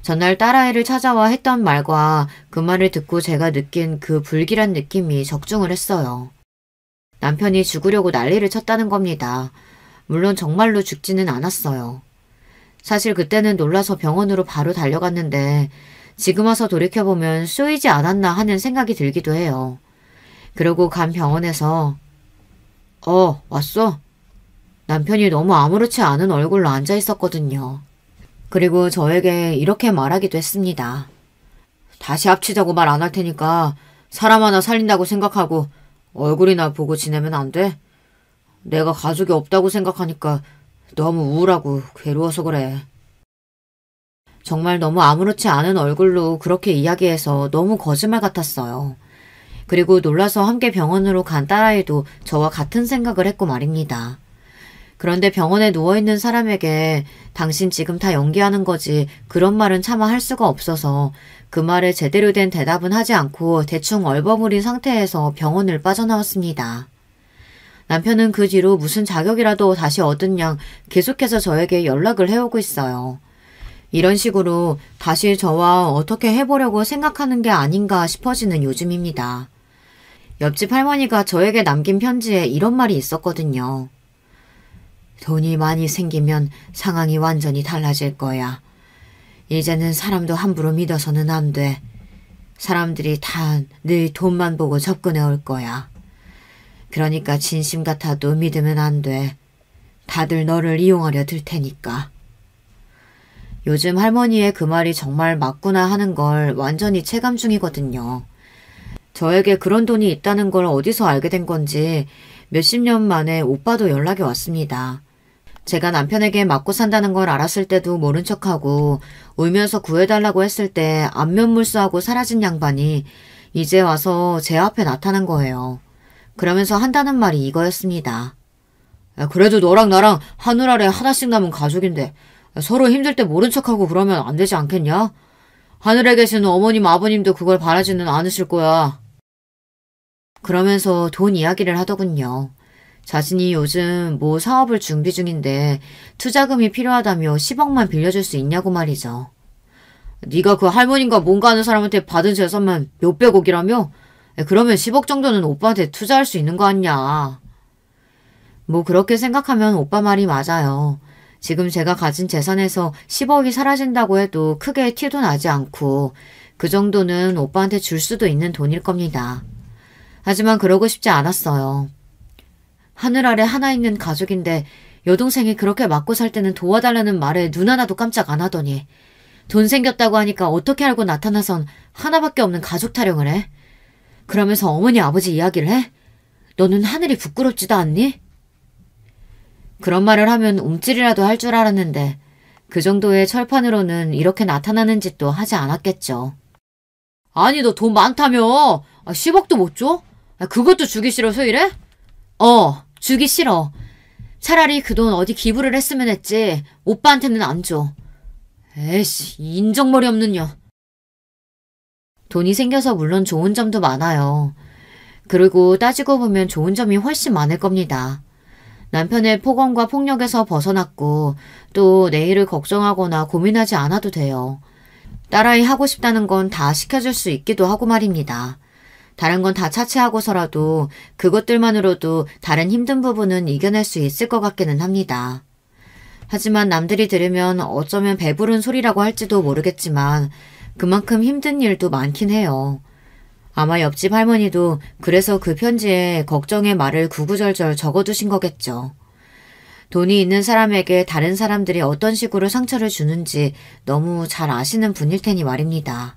전날 딸아이를 찾아와 했던 말과 그 말을 듣고 제가 느낀 그 불길한 느낌이 적중을 했어요. 남편이 죽으려고 난리를 쳤다는 겁니다. 물론 정말로 죽지는 않았어요. 사실 그때는 놀라서 병원으로 바로 달려갔는데 지금 와서 돌이켜보면 쏘이지 않았나 하는 생각이 들기도 해요. 그러고 간 병원에서 왔어? 남편이 너무 아무렇지 않은 얼굴로 앉아 있었거든요. 그리고 저에게 이렇게 말하기도 했습니다. 다시 합치자고 말 안 할 테니까 사람 하나 살린다고 생각하고 얼굴이나 보고 지내면 안 돼? 내가 가족이 없다고 생각하니까 너무 우울하고 괴로워서 그래. 정말 너무 아무렇지 않은 얼굴로 그렇게 이야기해서 너무 거짓말 같았어요. 그리고 놀라서 함께 병원으로 간 딸아이도 저와 같은 생각을 했고 말입니다. 그런데 병원에 누워있는 사람에게 당신 지금 다 연기하는 거지 그런 말은 차마 할 수가 없어서 그 말에 제대로 된 대답은 하지 않고 대충 얼버무린 상태에서 병원을 빠져나왔습니다. 남편은 그 뒤로 무슨 자격이라도 다시 얻은 양 계속해서 저에게 연락을 해오고 있어요. 이런 식으로 다시 저와 어떻게 해보려고 생각하는 게 아닌가 싶어지는 요즘입니다. 옆집 할머니가 저에게 남긴 편지에 이런 말이 있었거든요. 돈이 많이 생기면 상황이 완전히 달라질 거야. 이제는 사람도 함부로 믿어서는 안 돼. 사람들이 다 네 돈만 보고 접근해 올 거야. 그러니까 진심 같아도 믿으면 안 돼. 다들 너를 이용하려 들 테니까. 요즘 할머니의 그 말이 정말 맞구나 하는 걸 완전히 체감 중이거든요. 저에게 그런 돈이 있다는 걸 어디서 알게 된 건지 몇십 년 만에 오빠도 연락이 왔습니다. 제가 남편에게 맞고 산다는 걸 알았을 때도 모른 척하고 울면서 구해달라고 했을 때 안면물수하고 사라진 양반이 이제 와서 제 앞에 나타난 거예요. 그러면서 한다는 말이 이거였습니다. 그래도 너랑 나랑 하늘 아래 하나씩 남은 가족인데 서로 힘들 때 모른 척하고 그러면 안 되지 않겠냐? 하늘에 계시는 어머님 아버님도 그걸 바라지는 않으실 거야. 그러면서 돈 이야기를 하더군요. 자신이 요즘 뭐 사업을 준비 중인데 투자금이 필요하다며 10억만 빌려줄 수 있냐고 말이죠. 네가 그 할머님과 뭔가 하는 사람한테 받은 재산만 몇백억이라며? 그러면 10억 정도는 오빠한테 투자할 수 있는 거 아니냐. 뭐 그렇게 생각하면 오빠 말이 맞아요. 지금 제가 가진 재산에서 10억이 사라진다고 해도 크게 티도 나지 않고 그 정도는 오빠한테 줄 수도 있는 돈일 겁니다. 하지만 그러고 싶지 않았어요. 하늘 아래 하나 있는 가족인데 여동생이 그렇게 맞고 살 때는 도와달라는 말에 눈 하나도 깜짝 안 하더니 돈 생겼다고 하니까 어떻게 알고 나타나선 하나밖에 없는 가족 타령을 해? 그러면서 어머니 아버지 이야기를 해? 너는 하늘이 부끄럽지도 않니? 그런 말을 하면 움찔이라도 할 줄 알았는데 그 정도의 철판으로는 이렇게 나타나는 짓도 하지 않았겠죠. 아니 너 돈 많다며? 10억도 못 줘? 그것도 주기 싫어서 이래? 주기 싫어. 차라리 그 돈 어디 기부를 했으면 했지 오빠한테는 안 줘. 에이씨 인정머리 없는 년. 돈이 생겨서 물론 좋은 점도 많아요. 그리고 따지고 보면 좋은 점이 훨씬 많을 겁니다. 남편의 폭언과 폭력에서 벗어났고 또 내일을 걱정하거나 고민하지 않아도 돼요. 딸아이 하고 싶다는 건 다 시켜줄 수 있기도 하고 말입니다. 다른 건 다 차치하고서라도 그것들만으로도 다른 힘든 부분은 이겨낼 수 있을 것 같기는 합니다. 하지만 남들이 들으면 어쩌면 배부른 소리라고 할지도 모르겠지만 그만큼 힘든 일도 많긴 해요. 아마 옆집 할머니도 그래서 그 편지에 걱정의 말을 구구절절 적어두신 거겠죠. 돈이 있는 사람에게 다른 사람들이 어떤 식으로 상처를 주는지 너무 잘 아시는 분일 테니 말입니다.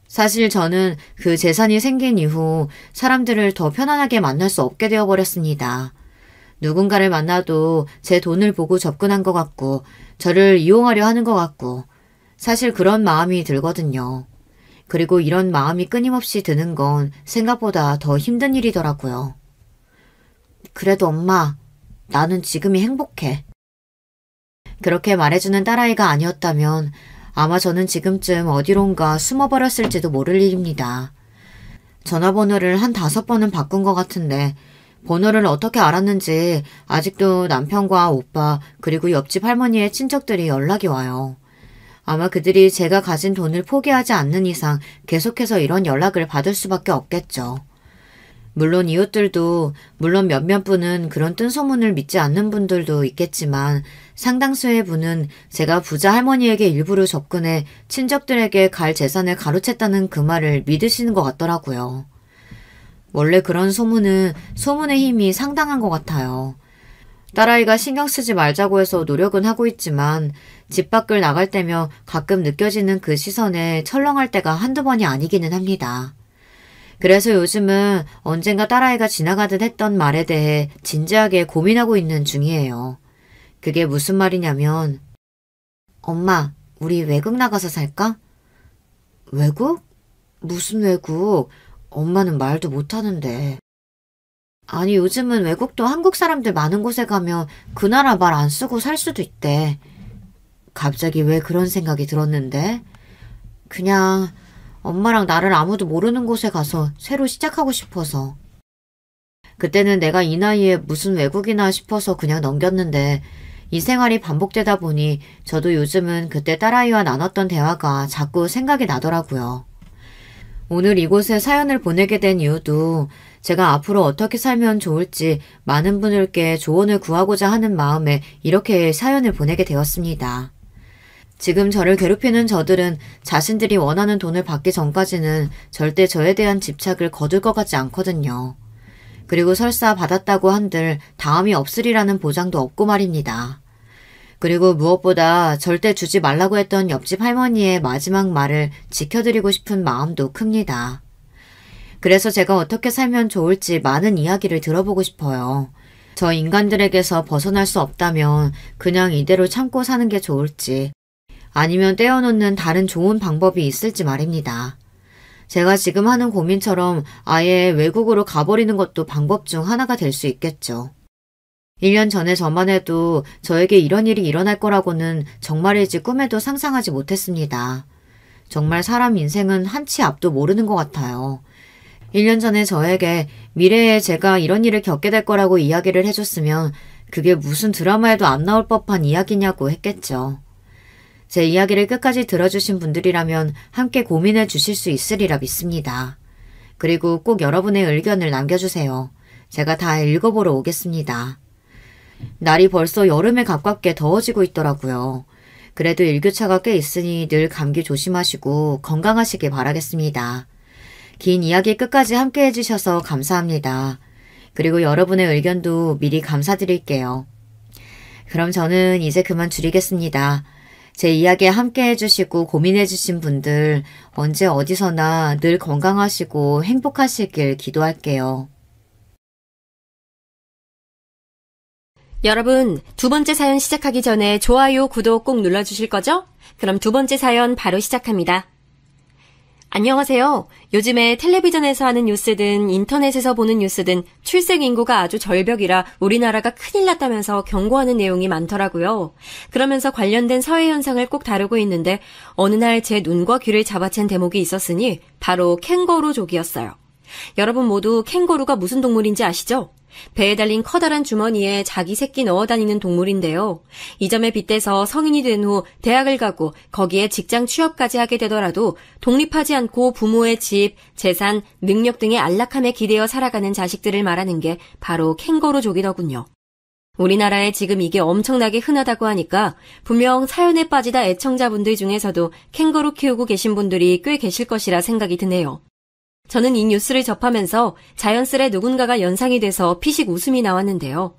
사실 저는 그 재산이 생긴 이후 사람들을 더 편안하게 만날 수 없게 되어버렸습니다. 누군가를 만나도 제 돈을 보고 접근한 것 같고 저를 이용하려 하는 것 같고 사실 그런 마음이 들거든요. 그리고 이런 마음이 끊임없이 드는 건 생각보다 더 힘든 일이더라고요. 그래도 엄마, 나는 지금이 행복해. 그렇게 말해주는 딸아이가 아니었다면 아마 저는 지금쯤 어디론가 숨어버렸을지도 모를 일입니다. 전화번호를 한 5번은 바꾼 것 같은데 번호를 어떻게 알았는지 아직도 남편과 오빠 그리고 옆집 할머니의 친척들이 연락이 와요. 아마 그들이 제가 가진 돈을 포기하지 않는 이상 계속해서 이런 연락을 받을 수밖에 없겠죠. 물론 이웃들도, 물론 몇몇 분은 그런 뜬소문을 믿지 않는 분들도 있겠지만 상당수의 분은 제가 부자 할머니에게 일부러 접근해 친척들에게 갈 재산을 가로챘다는 그 말을 믿으시는 것 같더라고요. 원래 그런 소문은 소문의 힘이 상당한 것 같아요. 딸아이가 신경 쓰지 말자고 해서 노력은 하고 있지만 집 밖을 나갈 때며 가끔 느껴지는 그 시선에 철렁할 때가 한두 번이 아니기는 합니다. 그래서 요즘은 언젠가 딸아이가 지나가듯 했던 말에 대해 진지하게 고민하고 있는 중이에요. 그게 무슨 말이냐면, 엄마, 우리 외국 나가서 살까? 외국? 무슨 외국? 엄마는 말도 못하는데. 아니, 요즘은 외국도 한국 사람들 많은 곳에 가면 그 나라 말 안 쓰고 살 수도 있대. 갑자기 왜 그런 생각이 들었는데? 그냥 엄마랑 나를 아무도 모르는 곳에 가서 새로 시작하고 싶어서. 그때는 내가 이 나이에 무슨 외국이나 싶어서 그냥 넘겼는데 이 생활이 반복되다 보니 저도 요즘은 그때 딸아이와 나눴던 대화가 자꾸 생각이 나더라고요. 오늘 이곳에 사연을 보내게 된 이유도 제가 앞으로 어떻게 살면 좋을지 많은 분들께 조언을 구하고자 하는 마음에 이렇게 사연을 보내게 되었습니다. 지금 저를 괴롭히는 저들은 자신들이 원하는 돈을 받기 전까지는 절대 저에 대한 집착을 거둘 것 같지 않거든요. 그리고 설사 받았다고 한들 다음이 없으리라는 보장도 없고 말입니다. 그리고 무엇보다 절대 주지 말라고 했던 옆집 할머니의 마지막 말을 지켜드리고 싶은 마음도 큽니다. 그래서 제가 어떻게 살면 좋을지 많은 이야기를 들어보고 싶어요. 저 인간들에게서 벗어날 수 없다면 그냥 이대로 참고 사는 게 좋을지 아니면 떼어놓는 다른 좋은 방법이 있을지 말입니다. 제가 지금 하는 고민처럼 아예 외국으로 가버리는 것도 방법 중 하나가 될 수 있겠죠. 1년 전에 저만 해도 저에게 이런 일이 일어날 거라고는 정말일지 꿈에도 상상하지 못했습니다. 정말 사람 인생은 한치 앞도 모르는 것 같아요. 1년 전에 저에게 미래에 제가 이런 일을 겪게 될 거라고 이야기를 해줬으면 그게 무슨 드라마에도 안 나올 법한 이야기냐고 했겠죠. 제 이야기를 끝까지 들어주신 분들이라면 함께 고민해 주실 수 있으리라 믿습니다. 그리고 꼭 여러분의 의견을 남겨주세요. 제가 다 읽어보러 오겠습니다. 날이 벌써 여름에 가깝게 더워지고 있더라고요. 그래도 일교차가 꽤 있으니 늘 감기 조심하시고 건강하시길 바라겠습니다. 긴 이야기 끝까지 함께 해주셔서 감사합니다. 그리고 여러분의 의견도 미리 감사드릴게요. 그럼 저는 이제 그만 줄이겠습니다. 제 이야기에 함께 해주시고 고민해주신 분들 언제 어디서나 늘 건강하시고 행복하시길 기도할게요. 여러분, 두 번째 사연 시작하기 전에 좋아요, 구독 꼭 눌러주실 거죠? 그럼 두 번째 사연 바로 시작합니다. 안녕하세요. 요즘에 텔레비전에서 하는 뉴스든 인터넷에서 보는 뉴스든 출생 인구가 아주 절벽이라 우리나라가 큰일 났다면서 경고하는 내용이 많더라고요. 그러면서 관련된 사회 현상을 꼭 다루고 있는데 어느 날 제 눈과 귀를 잡아챈 대목이 있었으니 바로 캥거루족이었어요. 여러분 모두 캥거루가 무슨 동물인지 아시죠? 배에 달린 커다란 주머니에 자기 새끼 넣어 다니는 동물인데요. 이 점에 빗대서 성인이 된 후 대학을 가고 거기에 직장 취업까지 하게 되더라도 독립하지 않고 부모의 집, 재산, 능력 등의 안락함에 기대어 살아가는 자식들을 말하는 게 바로 캥거루족이더군요. 우리나라에 지금 이게 엄청나게 흔하다고 하니까 분명 사연에 빠지다 애청자분들 중에서도 캥거루 키우고 계신 분들이 꽤 계실 것이라 생각이 드네요. 저는 이 뉴스를 접하면서 자연스레 누군가가 연상이 돼서 피식 웃음이 나왔는데요.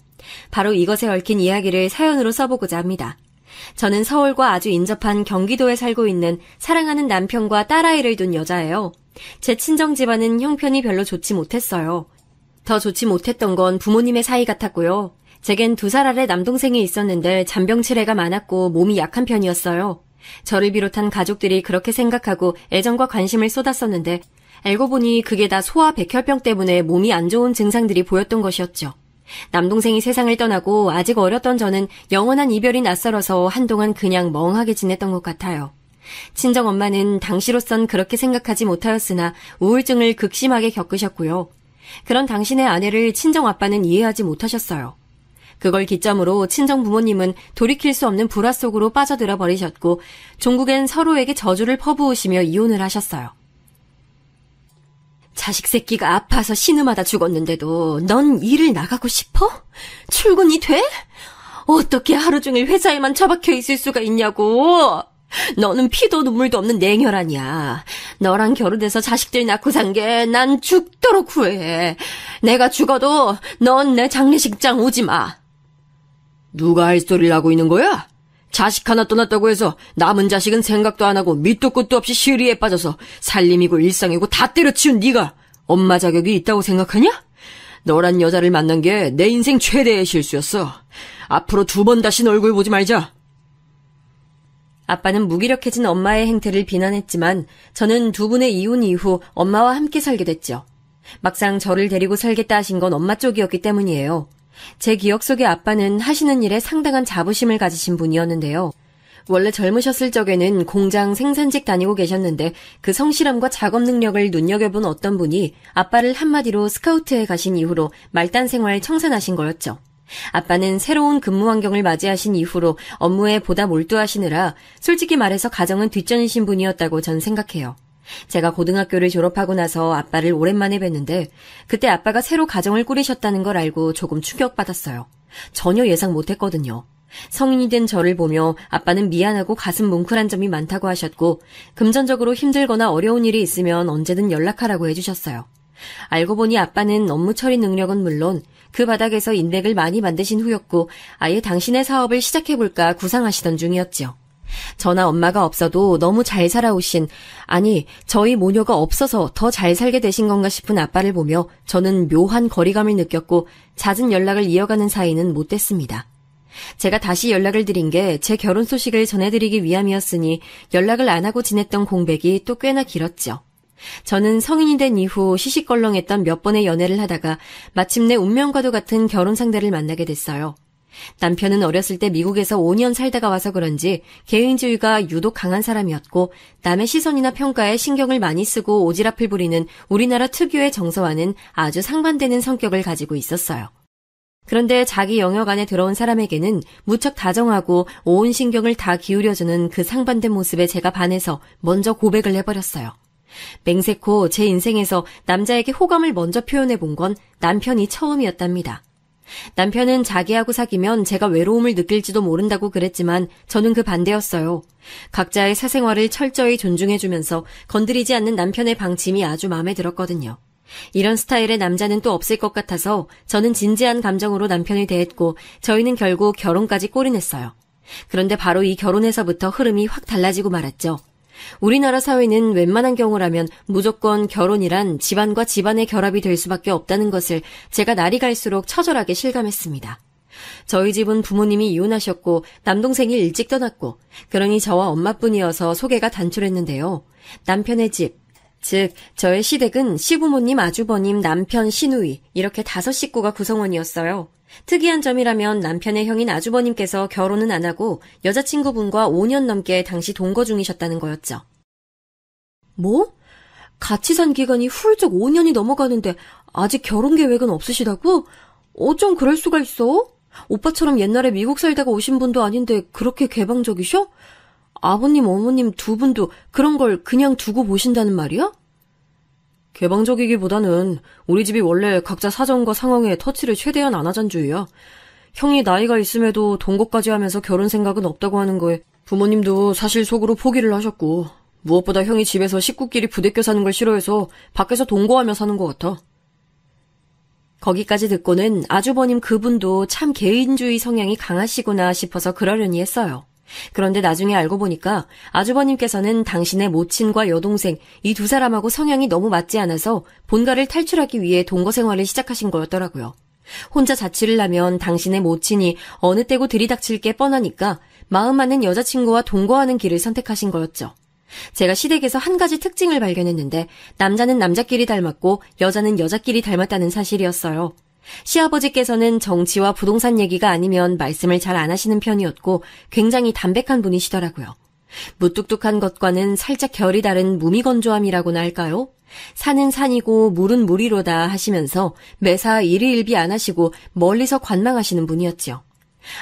바로 이것에 얽힌 이야기를 사연으로 써보고자 합니다. 저는 서울과 아주 인접한 경기도에 살고 있는 사랑하는 남편과 딸아이를 둔 여자예요. 제 친정 집안은 형편이 별로 좋지 못했어요. 더 좋지 못했던 건 부모님의 사이 같았고요. 제겐 2살 아래 남동생이 있었는데 잔병치레가 많았고 몸이 약한 편이었어요. 저를 비롯한 가족들이 그렇게 생각하고 애정과 관심을 쏟았었는데 알고 보니 그게 다 소아 백혈병 때문에 몸이 안 좋은 증상들이 보였던 것이었죠. 남동생이 세상을 떠나고 아직 어렸던 저는 영원한 이별이 낯설어서 한동안 그냥 멍하게 지냈던 것 같아요. 친정엄마는 당시로선 그렇게 생각하지 못하였으나 우울증을 극심하게 겪으셨고요. 그런 당신의 아내를 친정아빠는 이해하지 못하셨어요. 그걸 기점으로 친정 부모님은 돌이킬 수 없는 불화 속으로 빠져들어 버리셨고 종국엔 서로에게 저주를 퍼부으시며 이혼을 하셨어요. 자식 새끼가 아파서 신음하다 죽었는데도 넌 일을 나가고 싶어? 출근이 돼? 어떻게 하루 종일 회사에만 처박혀 있을 수가 있냐고. 너는 피도 눈물도 없는 냉혈 아니야. 너랑 결혼해서 자식들 낳고 산 게 난 죽도록 후회해. 내가 죽어도 넌 내 장례식장 오지 마. 누가 할 소리를 하고 있는 거야? 자식 하나 떠났다고 해서 남은 자식은 생각도 안 하고 밑도 끝도 없이 시리에 빠져서 살림이고 일상이고 다 때려치운 네가 엄마 자격이 있다고 생각하냐? 너란 여자를 만난 게 내 인생 최대의 실수였어. 앞으로 2번 다신 얼굴 보지 말자. 아빠는 무기력해진 엄마의 행태를 비난했지만 저는 2분의 이혼 이후 엄마와 함께 살게 됐죠. 막상 저를 데리고 살겠다 하신 건 엄마 쪽이었기 때문이에요. 제 기억 속의 아빠는 하시는 일에 상당한 자부심을 가지신 분이었는데요. 원래 젊으셨을 적에는 공장 생산직 다니고 계셨는데 그 성실함과 작업 능력을 눈여겨본 어떤 분이 아빠를 한마디로 스카우트에 가신 이후로 말단 생활 청산하신 거였죠. 아빠는 새로운 근무 환경을 맞이하신 이후로 업무에 보다 몰두하시느라 솔직히 말해서 가정은 뒷전이신 분이었다고 전 생각해요. 제가 고등학교를 졸업하고 나서 아빠를 오랜만에 뵀는데 그때 아빠가 새로 가정을 꾸리셨다는 걸 알고 조금 충격받았어요. 전혀 예상 못했거든요. 성인이 된 저를 보며 아빠는 미안하고 가슴 뭉클한 점이 많다고 하셨고 금전적으로 힘들거나 어려운 일이 있으면 언제든 연락하라고 해주셨어요. 알고 보니 아빠는 업무 처리 능력은 물론 그 바닥에서 인맥을 많이 만드신 후였고 아예 당신의 사업을 시작해볼까 구상하시던 중이었지요. 저나 엄마가 없어도 너무 잘 살아오신, 아니 저희 모녀가 없어서 더 잘 살게 되신 건가 싶은 아빠를 보며 저는 묘한 거리감을 느꼈고 잦은 연락을 이어가는 사이는 못 됐습니다. 제가 다시 연락을 드린 게 제 결혼 소식을 전해드리기 위함이었으니 연락을 안 하고 지냈던 공백이 또 꽤나 길었죠. 저는 성인이 된 이후 시시껄렁했던 몇 번의 연애를 하다가 마침내 운명과도 같은 결혼 상대를 만나게 됐어요. 남편은 어렸을 때 미국에서 5년 살다가 와서 그런지 개인주의가 유독 강한 사람이었고 남의 시선이나 평가에 신경을 많이 쓰고 오지랖을 부리는 우리나라 특유의 정서와는 아주 상반되는 성격을 가지고 있었어요. 그런데 자기 영역 안에 들어온 사람에게는 무척 다정하고 온 신경을 다 기울여주는 그 상반된 모습에 제가 반해서 먼저 고백을 해버렸어요. 맹세코 제 인생에서 남자에게 호감을 먼저 표현해 본 건 남편이 처음이었답니다. 남편은 자기하고 사귀면 제가 외로움을 느낄지도 모른다고 그랬지만 저는 그 반대였어요. 각자의 사생활을 철저히 존중해주면서 건드리지 않는 남편의 방침이 아주 마음에 들었거든요. 이런 스타일의 남자는 또 없을 것 같아서 저는 진지한 감정으로 남편을 대했고 저희는 결국 결혼까지 꼬리냈어요. 그런데 바로 이 결혼에서부터 흐름이 확 달라지고 말았죠. 우리나라 사회는 웬만한 경우라면 무조건 결혼이란 집안과 집안의 결합이 될 수밖에 없다는 것을 제가 날이 갈수록 처절하게 실감했습니다. 저희 집은 부모님이 이혼하셨고 남동생이 일찍 떠났고 그러니 저와 엄마뿐이어서 소개가 단출했는데요. 남편의 집, 즉 저의 시댁은 시부모님, 아주버님, 남편, 시누이 이렇게 5식구가 구성원이었어요. 특이한 점이라면 남편의 형인 아주버님께서 결혼은 안 하고 여자친구분과 5년 넘게 당시 동거 중이셨다는 거였죠. 뭐? 같이 산 기간이 훌쩍 5년이 넘어가는데 아직 결혼 계획은 없으시다고? 어쩜 그럴 수가 있어? 오빠처럼 옛날에 미국 살다가 오신 분도 아닌데 그렇게 개방적이셔? 아버님, 어머님 2분도 그런 걸 그냥 두고 보신다는 말이야? 개방적이기보다는 우리 집이 원래 각자 사정과 상황에 터치를 최대한 안 하잔주의야. 형이 나이가 있음에도 동거까지 하면서 결혼 생각은 없다고 하는 거에 부모님도 사실 속으로 포기를 하셨고 무엇보다 형이 집에서 식구끼리 부대껴 사는 걸 싫어해서 밖에서 동거하며 사는 것 같아. 거기까지 듣고는 아주버님 그분도 참 개인주의 성향이 강하시구나 싶어서 그러려니 했어요. 그런데 나중에 알고 보니까 아주버님께서는 당신의 모친과 여동생 이 2사람하고 성향이 너무 맞지 않아서 본가를 탈출하기 위해 동거 생활을 시작하신 거였더라고요. 혼자 자취를 하면 당신의 모친이 어느 때고 들이닥칠 게 뻔하니까 마음 맞는 여자친구와 동거하는 길을 선택하신 거였죠. 제가 시댁에서 한 가지 특징을 발견했는데 남자는 남자끼리 닮았고 여자는 여자끼리 닮았다는 사실이었어요. 시아버지께서는 정치와 부동산 얘기가 아니면 말씀을 잘 안 하시는 편이었고 굉장히 담백한 분이시더라고요. 무뚝뚝한 것과는 살짝 결이 다른 무미건조함이라고나 할까요? 산은 산이고 물은 물이로다 하시면서 매사 일희일비 안 하시고 멀리서 관망하시는 분이었죠.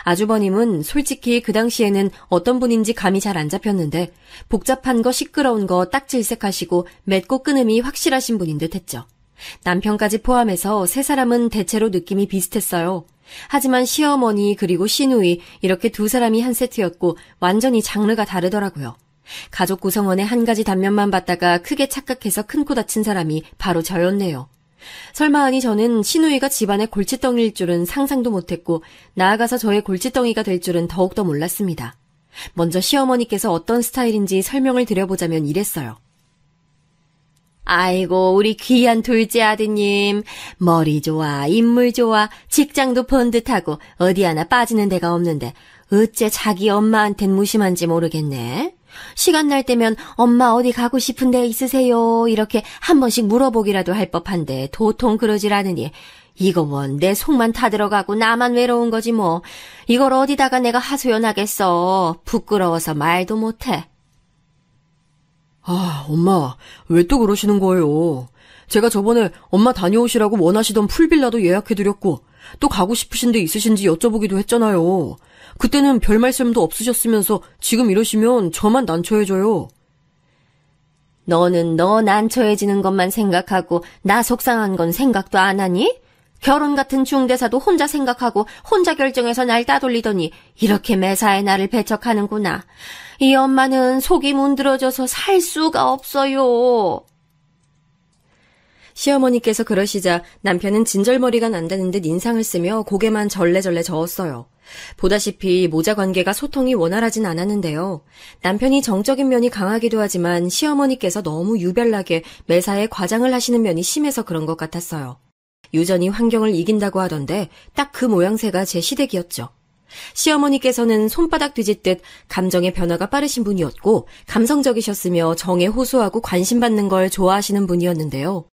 아주버님은 솔직히 그 당시에는 어떤 분인지 감이 잘 안 잡혔는데 복잡한 거 시끄러운 거 딱 질색하시고 맺고 끊음이 확실하신 분인 듯 했죠. 남편까지 포함해서 세 사람은 대체로 느낌이 비슷했어요. 하지만 시어머니 그리고 시누이 이렇게 두 사람이 한 세트였고 완전히 장르가 다르더라고요. 가족 구성원의 한 가지 단면만 봤다가 크게 착각해서 큰 코 다친 사람이 바로 저였네요. 설마 하니 저는 시누이가 집안의 골칫덩이일 줄은 상상도 못했고 나아가서 저의 골칫덩이가 될 줄은 더욱더 몰랐습니다. 먼저 시어머니께서 어떤 스타일인지 설명을 드려보자면 이랬어요. 아이고 우리 귀한 둘째 아드님, 머리 좋아, 인물 좋아, 직장도 번듯하고 어디 하나 빠지는 데가 없는데 어째 자기 엄마한텐 무심한지 모르겠네. 시간 날 때면 엄마 어디 가고 싶은 데 있으세요? 이렇게 한 번씩 물어보기라도 할 법한데 도통 그러질 않으니 이거 원 내 속만 타들어가고 나만 외로운 거지 뭐. 이걸 어디다가 내가 하소연하겠어. 부끄러워서 말도 못해. 아, 엄마, 왜 또 그러시는 거예요? 제가 저번에 엄마 다녀오시라고 원하시던 풀빌라도 예약해드렸고 또 가고 싶으신 데 있으신지 여쭤보기도 했잖아요. 그때는 별 말씀도 없으셨으면서 지금 이러시면 저만 난처해져요. 너는 너 난처해지는 것만 생각하고 나 속상한 건 생각도 안 하니? 결혼 같은 중대사도 혼자 생각하고 혼자 결정해서 날 따돌리더니 이렇게 매사에 나를 배척하는구나. 이 엄마는 속이 문드러져서 살 수가 없어요. 시어머니께서 그러시자 남편은 진절머리가 난다는 듯 인상을 쓰며 고개만 절레절레 저었어요. 보다시피 모자 관계가 소통이 원활하진 않았는데요. 남편이 정적인 면이 강하기도 하지만 시어머니께서 너무 유별나게 매사에 과장을 하시는 면이 심해서 그런 것 같았어요. 유전이 환경을 이긴다고 하던데 딱 그 모양새가 제 시댁이었죠. 시어머니께서는 손바닥 뒤집듯 감정의 변화가 빠르신 분이었고 감성적이셨으며 정에 호소하고 관심받는 걸 좋아하시는 분이었는데요.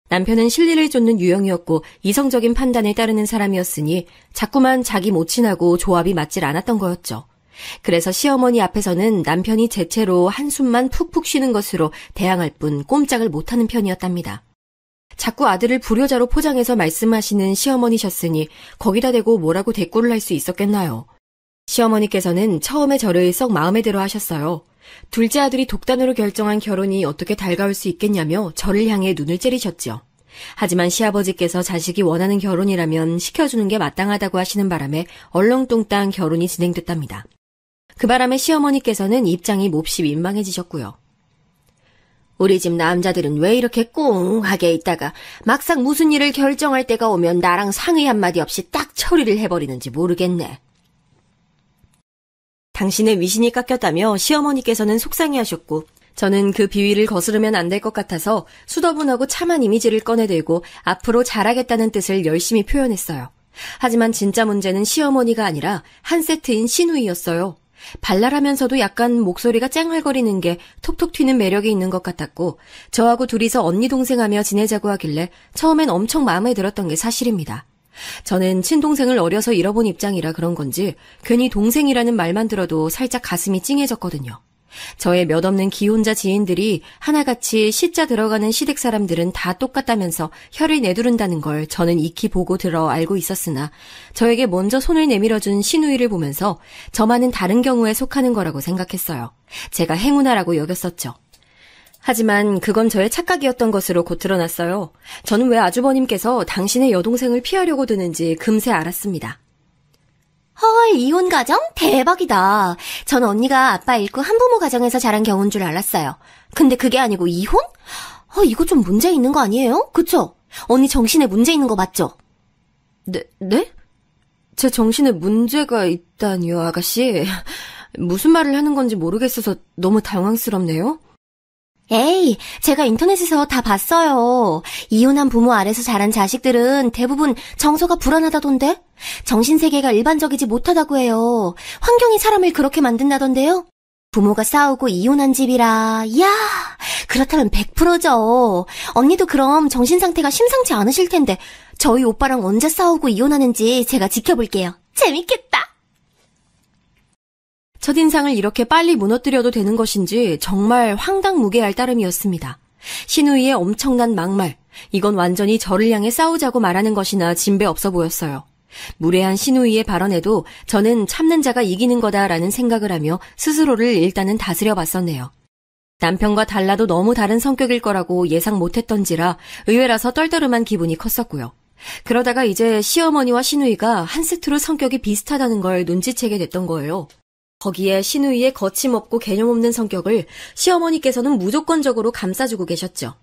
남편은 실리를 쫓는 유형이었고 이성적인 판단에 따르는 사람이었으니 자꾸만 자기 모친하고 조합이 맞질 않았던 거였죠. 그래서 시어머니 앞에서는 남편이 제채로 한숨만 푹푹 쉬는 것으로 대항할 뿐 꼼짝을 못하는 편이었답니다. 자꾸 아들을 불효자로 포장해서 말씀하시는 시어머니셨으니 거기다 대고 뭐라고 대꾸를 할 수 있었겠나요. 시어머니께서는 처음에 저를 썩 마음에 들어 하셨어요. 둘째 아들이 독단으로 결정한 결혼이 어떻게 달가울 수 있겠냐며 저를 향해 눈을 째리셨죠. 하지만 시아버지께서 자식이 원하는 결혼이라면 시켜주는 게 마땅하다고 하시는 바람에 얼렁뚱땅 결혼이 진행됐답니다. 그 바람에 시어머니께서는 입장이 몹시 민망해지셨고요. 우리 집 남자들은 왜 이렇게 꽁하게 있다가 막상 무슨 일을 결정할 때가 오면 나랑 상의 한마디 없이 딱 처리를 해버리는지 모르겠네. 당신의 위신이 깎였다며 시어머니께서는 속상해하셨고 저는 그 비위를 거스르면 안 될 것 같아서 수더분하고 참한 이미지를 꺼내들고 앞으로 잘하겠다는 뜻을 열심히 표현했어요. 하지만 진짜 문제는 시어머니가 아니라 한 세트인 시누이였어요. 발랄하면서도 약간 목소리가 쨍얼거리는 게 톡톡 튀는 매력이 있는 것 같았고 저하고 둘이서 언니 동생하며 지내자고 하길래 처음엔 엄청 마음에 들었던 게 사실입니다. 저는 친동생을 어려서 잃어본 입장이라 그런 건지 괜히 동생이라는 말만 들어도 살짝 가슴이 찡해졌거든요. 저의 몇 없는 기혼자 지인들이 하나같이 시자 들어가는 시댁 사람들은 다 똑같다면서 혀를 내두른다는 걸 저는 익히 보고 들어 알고 있었으나 저에게 먼저 손을 내밀어준 시누이를 보면서 저만은 다른 경우에 속하는 거라고 생각했어요. 제가 행운아라고 여겼었죠. 하지만 그건 저의 착각이었던 것으로 곧 드러났어요. 저는 왜 아주버님께서 당신의 여동생을 피하려고 드는지 금세 알았습니다. 헐, 이혼 가정? 대박이다. 전 언니가 아빠 잃고 한부모 가정에서 자란 경우인 줄 알았어요. 근데 그게 아니고 이혼? 이거 좀 문제 있는 거 아니에요? 그쵸? 언니 정신에 문제 있는 거 맞죠? 네? 제 정신에 문제가 있다니요, 아가씨. 무슨 말을 하는 건지 모르겠어서 너무 당황스럽네요. 에이, 제가 인터넷에서 다 봤어요. 이혼한 부모 아래서 자란 자식들은 대부분 정서가 불안하다던데? 정신세계가 일반적이지 못하다고 해요. 환경이 사람을 그렇게 만든다던데요? 부모가 싸우고 이혼한 집이라, 이야, 그렇다면 100%죠. 언니도 그럼 정신상태가 심상치 않으실 텐데 저희 오빠랑 언제 싸우고 이혼하는지 제가 지켜볼게요. 재밌겠다. 첫인상을 이렇게 빨리 무너뜨려도 되는 것인지 정말 황당무계할 따름이었습니다. 시누이의 엄청난 막말, 이건 완전히 저를 향해 싸우자고 말하는 것이나 진배 없어 보였어요. 무례한 신우이의 발언에도 저는 참는 자가 이기는 거다라는 생각을 하며 스스로를 일단은 다스려 봤었네요. 남편과 달라도 너무 다른 성격일 거라고 예상 못했던지라 의외라서 떨떠름한 기분이 컸었고요. 그러다가 이제 시어머니와 시누이가 한 세트로 성격이 비슷하다는 걸 눈치채게 됐던 거예요. 거기에 시누이의 거침없고 개념 없는 성격을 시어머니께서는 무조건적으로 감싸주고 계셨죠.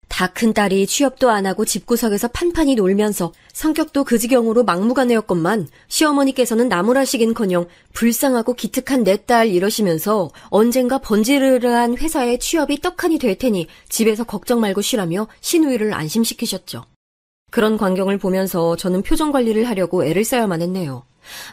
다 큰 딸이 취업도 안 하고 집구석에서 판판히 놀면서 성격도 그 지경으로 막무가내였건만 시어머니께서는 나무라시긴커녕 불쌍하고 기특한 내 딸 이러시면서 언젠가 번지르르한 회사에 취업이 떡하니 될 테니 집에서 걱정 말고 쉬라며 시누이를 안심시키셨죠. 그런 광경을 보면서 저는 표정 관리를 하려고 애를 써야만 했네요.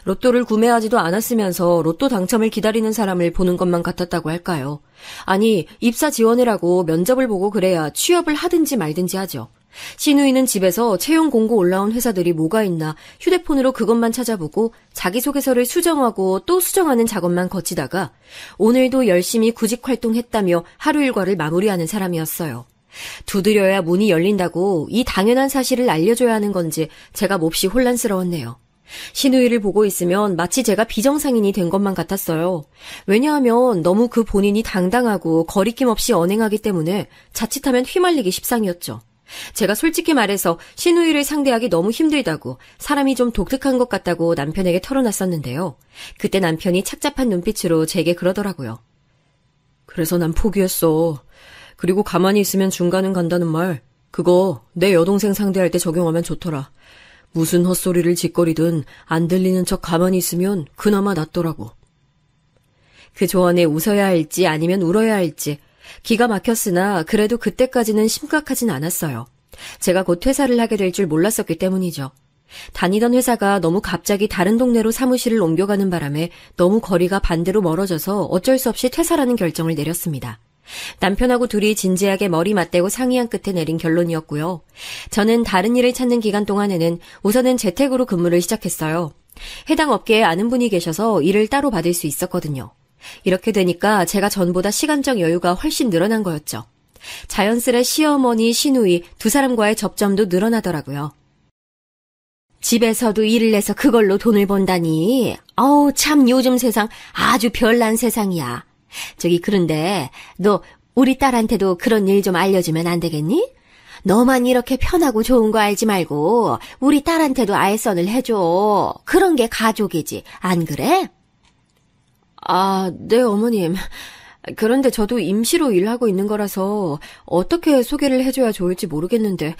로또를 구매하지도 않았으면서 로또 당첨을 기다리는 사람을 보는 것만 같았다고 할까요? 아니, 입사 지원을 하고 면접을 보고 그래야 취업을 하든지 말든지 하죠. 시누이는 집에서 채용 공고 올라온 회사들이 뭐가 있나 휴대폰으로 그것만 찾아보고 자기소개서를 수정하고 또 수정하는 작업만 거치다가 오늘도 열심히 구직 활동했다며 하루 일과를 마무리하는 사람이었어요. 두드려야 문이 열린다고 이 당연한 사실을 알려줘야 하는 건지 제가 몹시 혼란스러웠네요. 시누이를 보고 있으면 마치 제가 비정상인이 된 것만 같았어요. 왜냐하면 너무 그 본인이 당당하고 거리낌 없이 언행하기 때문에 자칫하면 휘말리기 십상이었죠. 제가 솔직히 말해서 시누이를 상대하기 너무 힘들다고 사람이 좀 독특한 것 같다고 남편에게 털어놨었는데요. 그때 남편이 착잡한 눈빛으로 제게 그러더라고요. 그래서 난 포기했어. 그리고 가만히 있으면 중간은 간다는 말, 그거 내 여동생 상대할 때 적용하면 좋더라. 무슨 헛소리를 짓거리든 안 들리는 척 가만히 있으면 그나마 낫더라고. 그 조언에 웃어야 할지 아니면 울어야 할지 기가 막혔으나 그래도 그때까지는 심각하진 않았어요. 제가 곧 퇴사를 하게 될 줄 몰랐었기 때문이죠. 다니던 회사가 너무 갑자기 다른 동네로 사무실을 옮겨가는 바람에 너무 거리가 반대로 멀어져서 어쩔 수 없이 퇴사라는 결정을 내렸습니다. 남편하고 둘이 진지하게 머리 맞대고 상의한 끝에 내린 결론이었고요. 저는 다른 일을 찾는 기간 동안에는 우선은 재택으로 근무를 시작했어요. 해당 업계에 아는 분이 계셔서 일을 따로 받을 수 있었거든요. 이렇게 되니까 제가 전보다 시간적 여유가 훨씬 늘어난 거였죠. 자연스레 시어머니, 시누이 두 사람과의 접점도 늘어나더라고요. 집에서도 일을 내서 그걸로 돈을 번다니. 참 요즘 세상 아주 별난 세상이야. 저기 그런데 너 우리 딸한테도 그런 일 좀 알려주면 안 되겠니? 너만 이렇게 편하고 좋은 거 알지 말고 우리 딸한테도 알선을 해줘. 그런 게 가족이지. 안 그래? 네 어머님. 그런데 저도 임시로 일하고 있는 거라서 어떻게 소개를 해줘야 좋을지 모르겠는데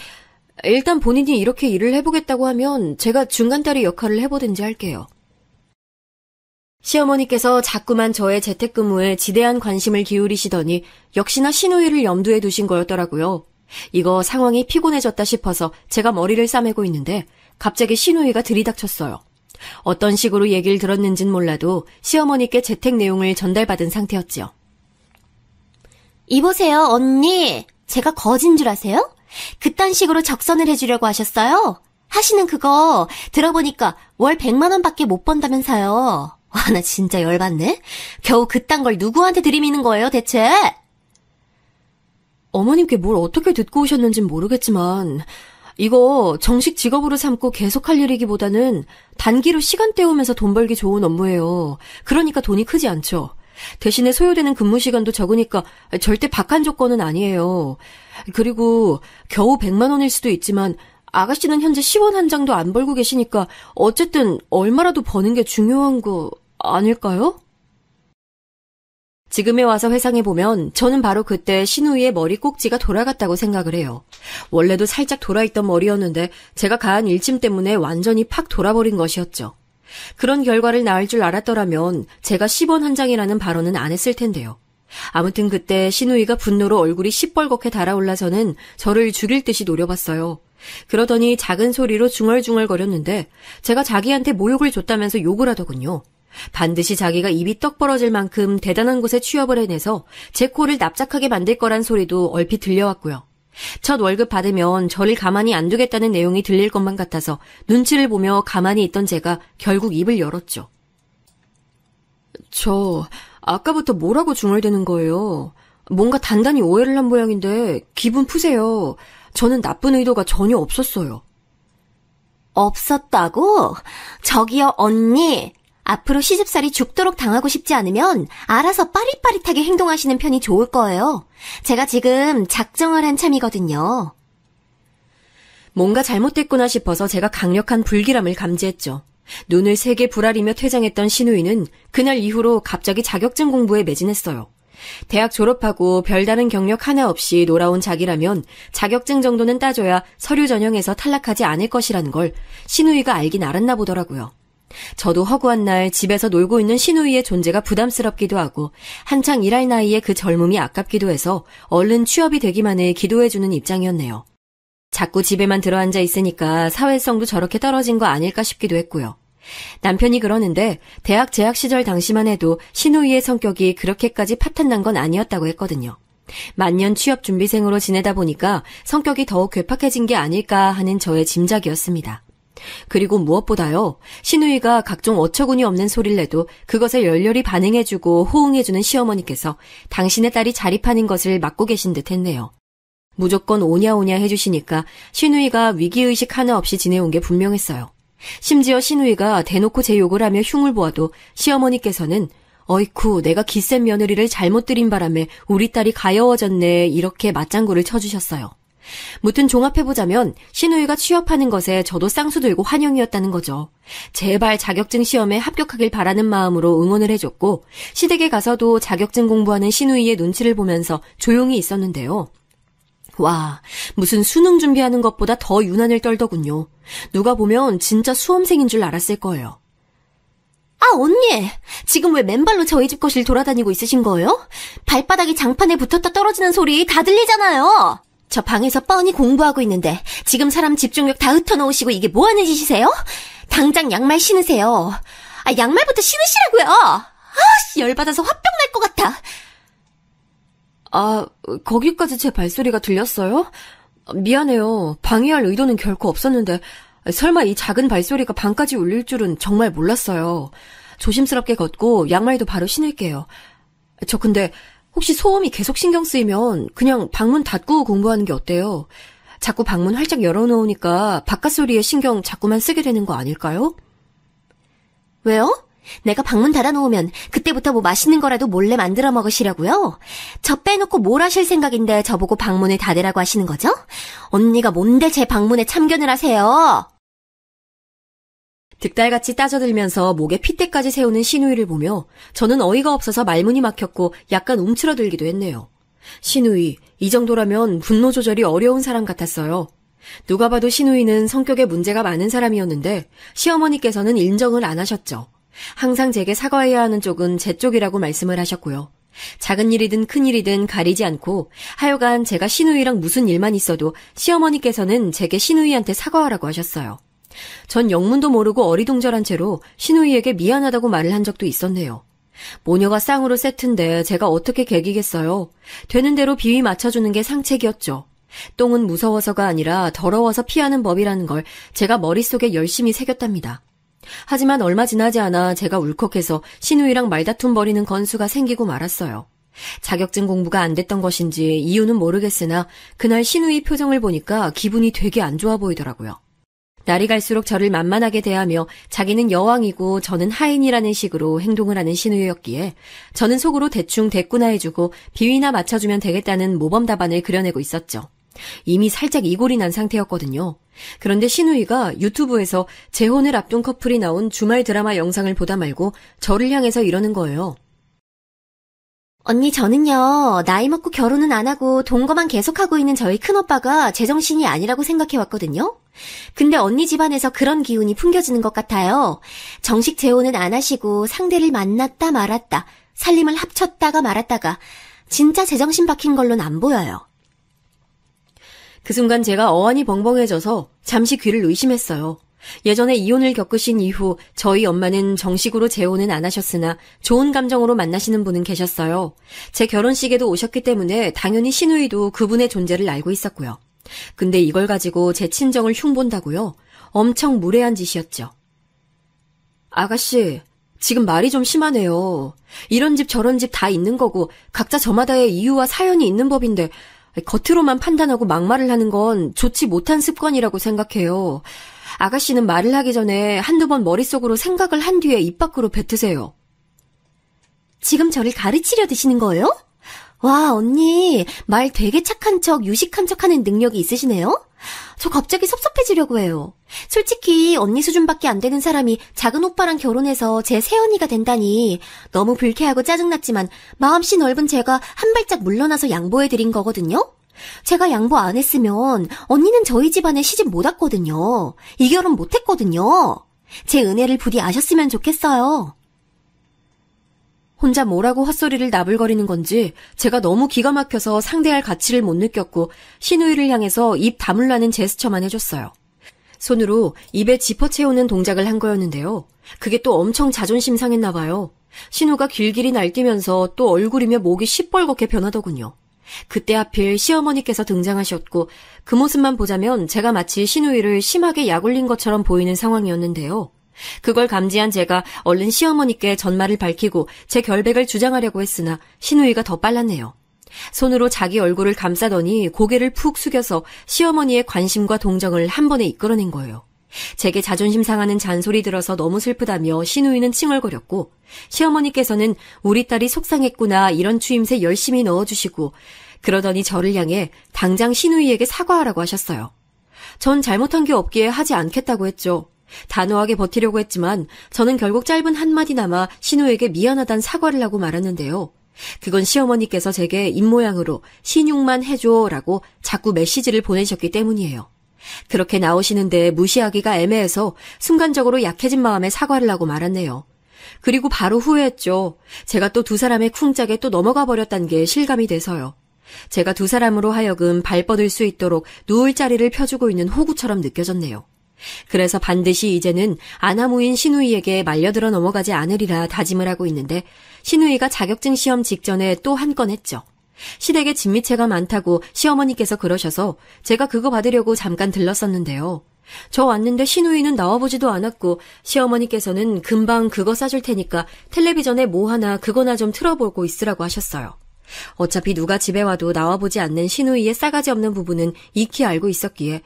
일단 본인이 이렇게 일을 해보겠다고 하면 제가 중간다리 역할을 해보든지 할게요. 시어머니께서 자꾸만 저의 재택근무에 지대한 관심을 기울이시더니 역시나 시누이를 염두에 두신 거였더라고요. 이거 상황이 피곤해졌다 싶어서 제가 머리를 싸매고 있는데 갑자기 시누이가 들이닥쳤어요. 어떤 식으로 얘기를 들었는진 몰라도 시어머니께 재택 내용을 전달받은 상태였지요. 이보세요, 언니. 제가 거진 줄 아세요? 그딴 식으로 적선을 해주려고 하셨어요? 하시는 그거 들어보니까 월 100만 원밖에 못 번다면서요. 와, 나 진짜 열받네. 겨우 그딴 걸 누구한테 들이미는 거예요, 대체? 어머님께 뭘 어떻게 듣고 오셨는진 모르겠지만 이거 정식 직업으로 삼고 계속할 일이기보다는 단기로 시간 때우면서 돈 벌기 좋은 업무예요. 그러니까 돈이 크지 않죠. 대신에 소요되는 근무 시간도 적으니까 절대 박한 조건은 아니에요. 그리고 겨우 100만 원일 수도 있지만 아가씨는 현재 10원 한 장도 안 벌고 계시니까 어쨌든 얼마라도 버는 게 중요한 거 아닐까요? 지금에 와서 회상해보면 저는 바로 그때 시누이의 머리 꼭지가 돌아갔다고 생각을 해요. 원래도 살짝 돌아있던 머리였는데 제가 가한 일침 때문에 완전히 팍 돌아버린 것이었죠. 그런 결과를 낳을 줄 알았더라면 제가 10원 한 장이라는 발언은 안 했을 텐데요. 아무튼 그때 시누이가 분노로 얼굴이 시뻘겋게 달아올라서는 저를 죽일 듯이 노려봤어요. 그러더니 작은 소리로 중얼중얼거렸는데 제가 자기한테 모욕을 줬다면서 욕을 하더군요. 반드시 자기가 입이 떡 벌어질 만큼 대단한 곳에 취업을 해내서 제 코를 납작하게 만들 거란 소리도 얼핏 들려왔고요. 첫 월급 받으면 저를 가만히 안 두겠다는 내용이 들릴 것만 같아서 눈치를 보며 가만히 있던 제가 결국 입을 열었죠. 저 아까부터 뭐라고 중얼대는 거예요? 뭔가 단단히 오해를 한 모양인데 기분 푸세요. 저는 나쁜 의도가 전혀 없었어요. 없었다고? 저기요, 언니. 앞으로 시집살이 죽도록 당하고 싶지 않으면 알아서 빠릿빠릿하게 행동하시는 편이 좋을 거예요. 제가 지금 작정을 한 참이거든요. 뭔가 잘못됐구나 싶어서 제가 강력한 불길함을 감지했죠. 눈을 세게 부라리며 퇴장했던 신우이는 그날 이후로 갑자기 자격증 공부에 매진했어요. 대학 졸업하고 별다른 경력 하나 없이 놀아온 자기라면 자격증 정도는 따줘야 서류 전형에서 탈락하지 않을 것이라는 걸 신우이가 알긴 알았나 보더라고요. 저도 허구한 날 집에서 놀고 있는 신우이의 존재가 부담스럽기도 하고 한창 일할 나이에 그 젊음이 아깝기도 해서 얼른 취업이 되기만을 기도해주는 입장이었네요. 자꾸 집에만 들어앉아 있으니까 사회성도 저렇게 떨어진 거 아닐까 싶기도 했고요. 남편이 그러는데 대학 재학 시절 당시만 해도 신우이의 성격이 그렇게까지 파탄난 건 아니었다고 했거든요. 만년 취업 준비생으로 지내다 보니까 성격이 더욱 괴팍해진 게 아닐까 하는 저의 짐작이었습니다. 그리고 무엇보다요, 신우이가 각종 어처구니 없는 소리를 내도 그것에 열렬히 반응해주고 호응해주는 시어머니께서 당신의 딸이 자립하는 것을 막고 계신 듯 했네요. 무조건 오냐오냐 해주시니까 신우이가 위기의식 하나 없이 지내온 게 분명했어요. 심지어 신우이가 대놓고 제 욕을 하며 흉을 보아도 시어머니께서는 어이쿠 내가 기센 며느리를 잘못 들인 바람에 우리 딸이 가여워졌네 이렇게 맞장구를 쳐주셨어요. 무튼 종합해보자면 신우이가 취업하는 것에 저도 쌍수 들고 환영이었다는 거죠. 제발 자격증 시험에 합격하길 바라는 마음으로 응원을 해줬고 시댁에 가서도 자격증 공부하는 신우이의 눈치를 보면서 조용히 있었는데요. 와, 무슨 수능 준비하는 것보다 더 유난을 떨더군요. 누가 보면 진짜 수험생인 줄 알았을 거예요. 아, 언니! 지금 왜 맨발로 저희 집 거실 돌아다니고 있으신 거예요? 발바닥이 장판에 붙었다 떨어지는 소리 다 들리잖아요! 저 방에서 뻔히 공부하고 있는데 지금 사람 집중력 다 흩어놓으시고 이게 뭐하는 짓이세요? 당장 양말 신으세요. 아, 양말부터 신으시라고요! 열받아서 화병 날 것 같아! 아, 거기까지 제 발소리가 들렸어요? 미안해요. 방해할 의도는 결코 없었는데 설마 이 작은 발소리가 방까지 울릴 줄은 정말 몰랐어요. 조심스럽게 걷고 양말도 바로 신을게요. 저 근데 혹시 소음이 계속 신경 쓰이면 그냥 방문 닫고 공부하는 게 어때요? 자꾸 방문 활짝 열어놓으니까 바깥 소리에 신경 자꾸만 쓰게 되는 거 아닐까요? 왜요? 내가 방문 닫아놓으면 그때부터 뭐 맛있는 거라도 몰래 만들어 먹으시려고요? 저 빼놓고 뭘 하실 생각인데 저보고 방문을 닫으라고 하시는 거죠? 언니가 뭔데 제 방문에 참견을 하세요? 득달같이 따져들면서 목에 핏대까지 세우는 신우이를 보며 저는 어이가 없어서 말문이 막혔고 약간 움츠러들기도 했네요. 신우이, 이 정도라면 분노 조절이 어려운 사람 같았어요. 누가 봐도 신우이는 성격에 문제가 많은 사람이었는데 시어머니께서는 인정을 안 하셨죠. 항상 제게 사과해야 하는 쪽은 제 쪽이라고 말씀을 하셨고요. 작은 일이든 큰 일이든 가리지 않고 하여간 제가 신우이랑 무슨 일만 있어도 시어머니께서는 제게 신우이한테 사과하라고 하셨어요. 전 영문도 모르고 어리둥절한 채로 신우이에게 미안하다고 말을 한 적도 있었네요. 모녀가 쌍으로 세트인데 제가 어떻게 개기겠어요. 되는 대로 비위 맞춰주는 게 상책이었죠. 똥은 무서워서가 아니라 더러워서 피하는 법이라는 걸 제가 머릿속에 열심히 새겼답니다. 하지만 얼마 지나지 않아 제가 울컥해서 신우이랑 말다툼 벌이는 건수가 생기고 말았어요. 자격증 공부가 안 됐던 것인지 이유는 모르겠으나 그날 신우이 표정을 보니까 기분이 되게 안 좋아 보이더라고요. 날이 갈수록 저를 만만하게 대하며 자기는 여왕이고 저는 하인이라는 식으로 행동을 하는 신우이였기에 저는 속으로 대충 대꾸나 해주고 비위나 맞춰주면 되겠다는 모범 답안을 그려내고 있었죠. 이미 살짝 이골이 난 상태였거든요. 그런데 신우이가 유튜브에서 재혼을 앞둔 커플이 나온 주말 드라마 영상을 보다 말고 저를 향해서 이러는 거예요. 언니, 저는요, 나이 먹고 결혼은 안 하고 동거만 계속하고 있는 저희 큰오빠가 제정신이 아니라고 생각해왔거든요. 근데 언니 집안에서 그런 기운이 풍겨지는 것 같아요. 정식 재혼은 안 하시고 상대를 만났다 말았다, 살림을 합쳤다가 말았다가 진짜 제정신 박힌 걸로는 안 보여요. 그 순간 제가 어안이 벙벙해져서 잠시 귀를 의심했어요. 예전에 이혼을 겪으신 이후 저희 엄마는 정식으로 재혼은 안 하셨으나 좋은 감정으로 만나시는 분은 계셨어요. 제 결혼식에도 오셨기 때문에 당연히 신우이도 그분의 존재를 알고 있었고요. 근데 이걸 가지고 제 친정을 흉본다고요? 엄청 무례한 짓이었죠. 아가씨, 지금 말이 좀 심하네요. 이런 집 저런 집 다 있는 거고 각자 저마다의 이유와 사연이 있는 법인데 겉으로만 판단하고 막말을 하는 건 좋지 못한 습관이라고 생각해요. 아가씨는 말을 하기 전에 한두 번 머릿속으로 생각을 한 뒤에 입 밖으로 뱉으세요. 지금 저를 가르치려 드시는 거예요? 와, 언니, 말 되게 착한 척, 유식한 척 하는 능력이 있으시네요? 저 갑자기 섭섭해지려고 해요. 솔직히 언니 수준밖에 안 되는 사람이 작은 오빠랑 결혼해서 제 새언니가 된다니 너무 불쾌하고 짜증났지만 마음씨 넓은 제가 한 발짝 물러나서 양보해드린 거거든요? 제가 양보 안 했으면 언니는 저희 집안에 시집 못 왔거든요. 이 결혼 못 했거든요. 제 은혜를 부디 아셨으면 좋겠어요. 혼자 뭐라고 헛소리를 나불거리는 건지 제가 너무 기가 막혀서 상대할 가치를 못 느꼈고 신우이를 향해서 입 다물라는 제스처만 해줬어요. 손으로 입에 지퍼 채우는 동작을 한 거였는데요. 그게 또 엄청 자존심 상했나 봐요. 신우가 길길이 날뛰면서 또 얼굴이며 목이 시뻘겋게 변하더군요. 그때 하필 시어머니께서 등장하셨고 그 모습만 보자면 제가 마치 신우이를 심하게 약올린 것처럼 보이는 상황이었는데요. 그걸 감지한 제가 얼른 시어머니께 전말을 밝히고 제 결백을 주장하려고 했으나 신우이가 더 빨랐네요. 손으로 자기 얼굴을 감싸더니 고개를 푹 숙여서 시어머니의 관심과 동정을 한 번에 이끌어낸 거예요. 제게 자존심 상하는 잔소리 들어서 너무 슬프다며 신우이는 칭얼거렸고 시어머니께서는 우리 딸이 속상했구나 이런 추임새 열심히 넣어주시고 그러더니 저를 향해 당장 신우이에게 사과하라고 하셨어요. 전 잘못한 게 없기에 하지 않겠다고 했죠. 단호하게 버티려고 했지만 저는 결국 짧은 한마디나마 신우에게 미안하단 사과를 하고 말았는데요. 그건 시어머니께서 제게 입모양으로 신용만 해줘라고 자꾸 메시지를 보내셨기 때문이에요. 그렇게 나오시는데 무시하기가 애매해서 순간적으로 약해진 마음에 사과를 하고 말았네요. 그리고 바로 후회했죠. 제가 또 두 사람의 쿵짝에 또 넘어가 버렸단 게 실감이 돼서요. 제가 두 사람으로 하여금 발 뻗을 수 있도록 누울 자리를 펴주고 있는 호구처럼 느껴졌네요. 그래서 반드시 이제는 아나무인 신우이에게 말려들어 넘어가지 않으리라 다짐을 하고 있는데 신우이가 자격증 시험 직전에 또 한 건 했죠. 시댁에 진미채가 많다고 시어머니께서 그러셔서 제가 그거 받으려고 잠깐 들렀었는데요. 저 왔는데 신우이는 나와보지도 않았고 시어머니께서는 금방 그거 싸줄 테니까 텔레비전에 뭐 하나 그거나 좀 틀어보고 있으라고 하셨어요. 어차피 누가 집에 와도 나와보지 않는 신우이의 싸가지 없는 부분은 익히 알고 있었기에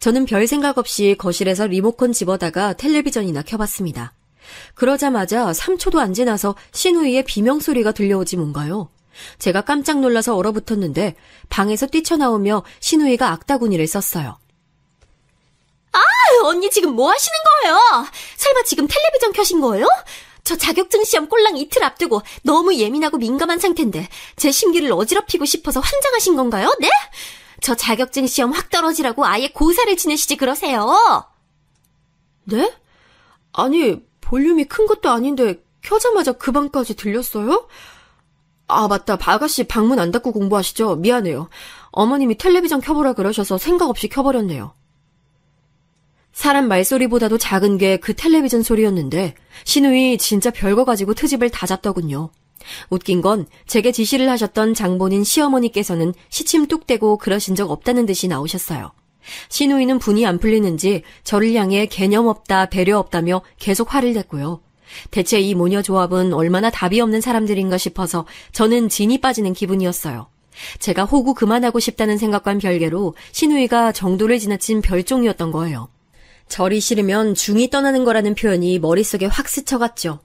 저는 별 생각 없이 거실에서 리모컨 집어다가 텔레비전이나 켜봤습니다. 그러자마자 3초도 안 지나서 신우이의 비명소리가 들려오지 뭔가요. 제가 깜짝 놀라서 얼어붙었는데 방에서 뛰쳐나오며 신우이가 악다구니를 썼어요. 언니 지금 뭐 하시는 거예요? 설마 지금 텔레비전 켜신 거예요? 저 자격증 시험 꼴랑 이틀 앞두고 너무 예민하고 민감한 상태인데 제 심기를 어지럽히고 싶어서 환장하신 건가요? 네? 저 자격증 시험 확 떨어지라고 아예 고사를 지내시지 그러세요. 네? 아니, 볼륨이 큰 것도 아닌데 켜자마자 그 방까지 들렸어요? 아, 맞다. 아가씨 방문 안 닫고 공부하시죠? 미안해요. 어머님이 텔레비전 켜보라 그러셔서 생각 없이 켜버렸네요. 사람 말소리보다도 작은 게 그 텔레비전 소리였는데 신우이 진짜 별거 가지고 트집을 다 잡더군요. 웃긴 건 제게 지시를 하셨던 장본인 시어머니께서는 시침 뚝 떼고 그러신 적 없다는 듯이 나오셨어요. 신우이는 분이 안 풀리는지 저를 향해 개념 없다, 배려 없다며 계속 화를 냈고요. 대체 이 모녀 조합은 얼마나 답이 없는 사람들인가 싶어서 저는 진이 빠지는 기분이었어요. 제가 호구 그만하고 싶다는 생각과는 별개로 신우이가 정도를 지나친 별종이었던 거예요. 절이 싫으면 중이 떠나는 거라는 표현이 머릿속에 확 스쳐갔죠.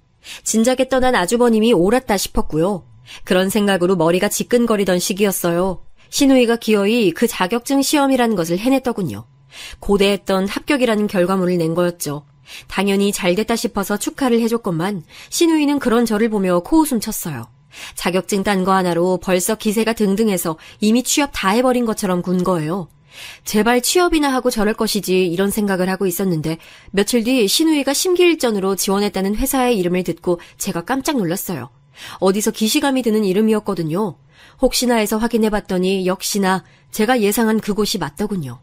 진작에 떠난 아주버님이 옳았다 싶었고요. 그런 생각으로 머리가 지끈거리던 시기였어요. 신우이가 기어이 그 자격증 시험이라는 것을 해냈더군요. 고대했던 합격이라는 결과물을 낸 거였죠. 당연히 잘됐다 싶어서 축하를 해줬건만 신우이는 그런 저를 보며 코웃음 쳤어요. 자격증 딴 거 하나로 벌써 기세가 등등해서 이미 취업 다 해버린 것처럼 군 거예요. 제발 취업이나 하고 저럴 것이지 이런 생각을 하고 있었는데 며칠 뒤 신우이가 심기일전으로 지원했다는 회사의 이름을 듣고 제가 깜짝 놀랐어요. 어디서 기시감이 드는 이름이었거든요. 혹시나 해서 확인해봤더니 역시나 제가 예상한 그곳이 맞더군요.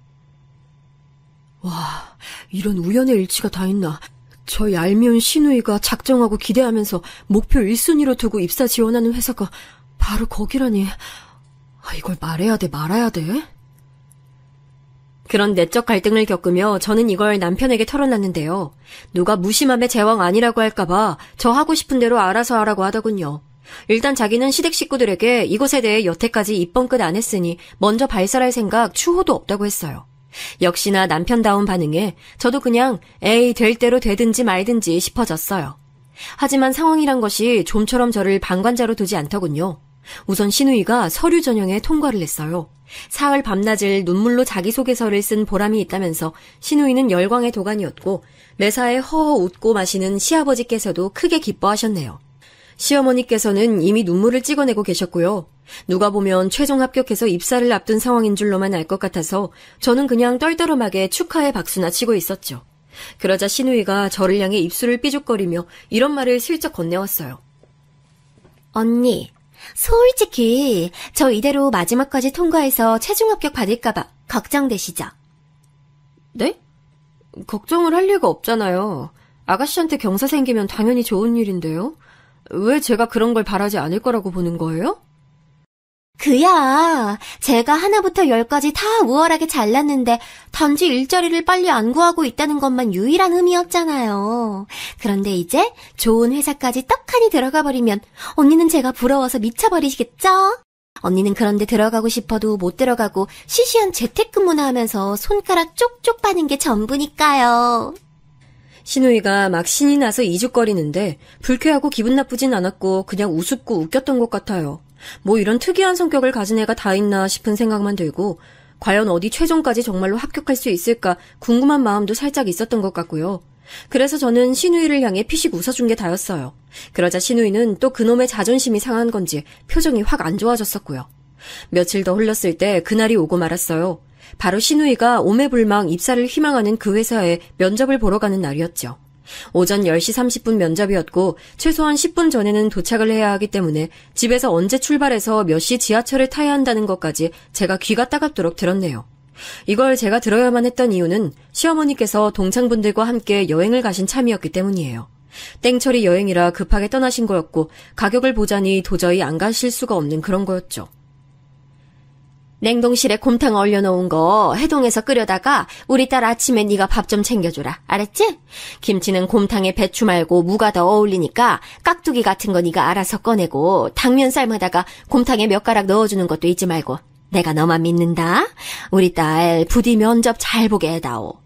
와, 이런 우연의 일치가 다 있나. 저 얄미운 신우이가 작정하고 기대하면서 목표 1순위로 두고 입사 지원하는 회사가 바로 거기라니. 이걸 말해야 돼, 말아야 돼? 그런 내적 갈등을 겪으며 저는 이걸 남편에게 털어놨는데요. 누가 무심함의 제왕 아니라고 할까봐 저 하고 싶은 대로 알아서 하라고 하더군요. 일단 자기는 시댁 식구들에게 이것에 대해 여태까지 입번 끝 안 했으니 먼저 발설할 생각 추호도 없다고 했어요. 역시나 남편다운 반응에 저도 그냥 에이 될 대로 되든지 말든지 싶어졌어요. 하지만 상황이란 것이 좀처럼 저를 방관자로 두지 않더군요. 우선 신우이가 서류 전형에 통과를 했어요. 사흘 밤낮을 눈물로 자기소개서를 쓴 보람이 있다면서 신우이는 열광의 도가니였고 매사에 허허 웃고 마시는 시아버지께서도 크게 기뻐하셨네요. 시어머니께서는 이미 눈물을 찍어내고 계셨고요. 누가 보면 최종 합격해서 입사를 앞둔 상황인 줄로만 알 것 같아서 저는 그냥 떨떠름하게 축하의 박수나 치고 있었죠. 그러자 신우이가 저를 향해 입술을 삐죽거리며 이런 말을 슬쩍 건네왔어요. 언니, 솔직히 저 이대로 마지막까지 통과해서 최종 합격 받을까봐 걱정되시죠? 네? 걱정을 할 리가 없잖아요. 아가씨한테 경사 생기면 당연히 좋은 일인데요. 왜 제가 그런 걸 바라지 않을 거라고 보는 거예요? 그야, 제가 하나부터 10까지 다 우월하게 잘났는데 단지 일자리를 빨리 안 구하고 있다는 것만 유일한 흠이었잖아요. 그런데 이제 좋은 회사까지 떡하니 들어가 버리면 언니는 제가 부러워서 미쳐버리시겠죠? 언니는 그런데 들어가고 싶어도 못 들어가고 시시한 재택근무나 하면서 손가락 쪽쪽 빠는 게 전부니까요. 신우이가 막 신이 나서 이죽거리는데 불쾌하고 기분 나쁘진 않았고 그냥 우습고 웃겼던 것 같아요. 뭐 이런 특이한 성격을 가진 애가 다 있나 싶은 생각만 들고 과연 어디 최종까지 정말로 합격할 수 있을까 궁금한 마음도 살짝 있었던 것 같고요. 그래서 저는 신우이를 향해 피식 웃어준 게 다였어요. 그러자 신우이는 또 그놈의 자존심이 상한 건지 표정이 확 안 좋아졌었고요. 며칠 더 흘렀을 때 그날이 오고 말았어요. 바로 신우이가 오매불망 입사를 희망하는 그 회사에 면접을 보러 가는 날이었죠. 오전 10시 30분 면접이었고 최소한 10분 전에는 도착을 해야 하기 때문에 집에서 언제 출발해서 몇 시 지하철을 타야 한다는 것까지 제가 귀가 따갑도록 들었네요. 이걸 제가 들어야만 했던 이유는 시어머니께서 동창분들과 함께 여행을 가신 참이었기 때문이에요. 땡처리 여행이라 급하게 떠나신 거였고 가격을 보자니 도저히 안 가실 수가 없는 그런 거였죠. 냉동실에 곰탕 얼려놓은 거 해동해서 끓여다가 우리 딸 아침에 네가 밥 좀 챙겨주라. 알았지? 김치는 곰탕에 배추 말고 무가 더 어울리니까 깍두기 같은 거 네가 알아서 꺼내고 당면 삶아다가 곰탕에 몇 가락 넣어주는 것도 잊지 말고. 내가 너만 믿는다. 우리 딸 부디 면접 잘 보게 해다오.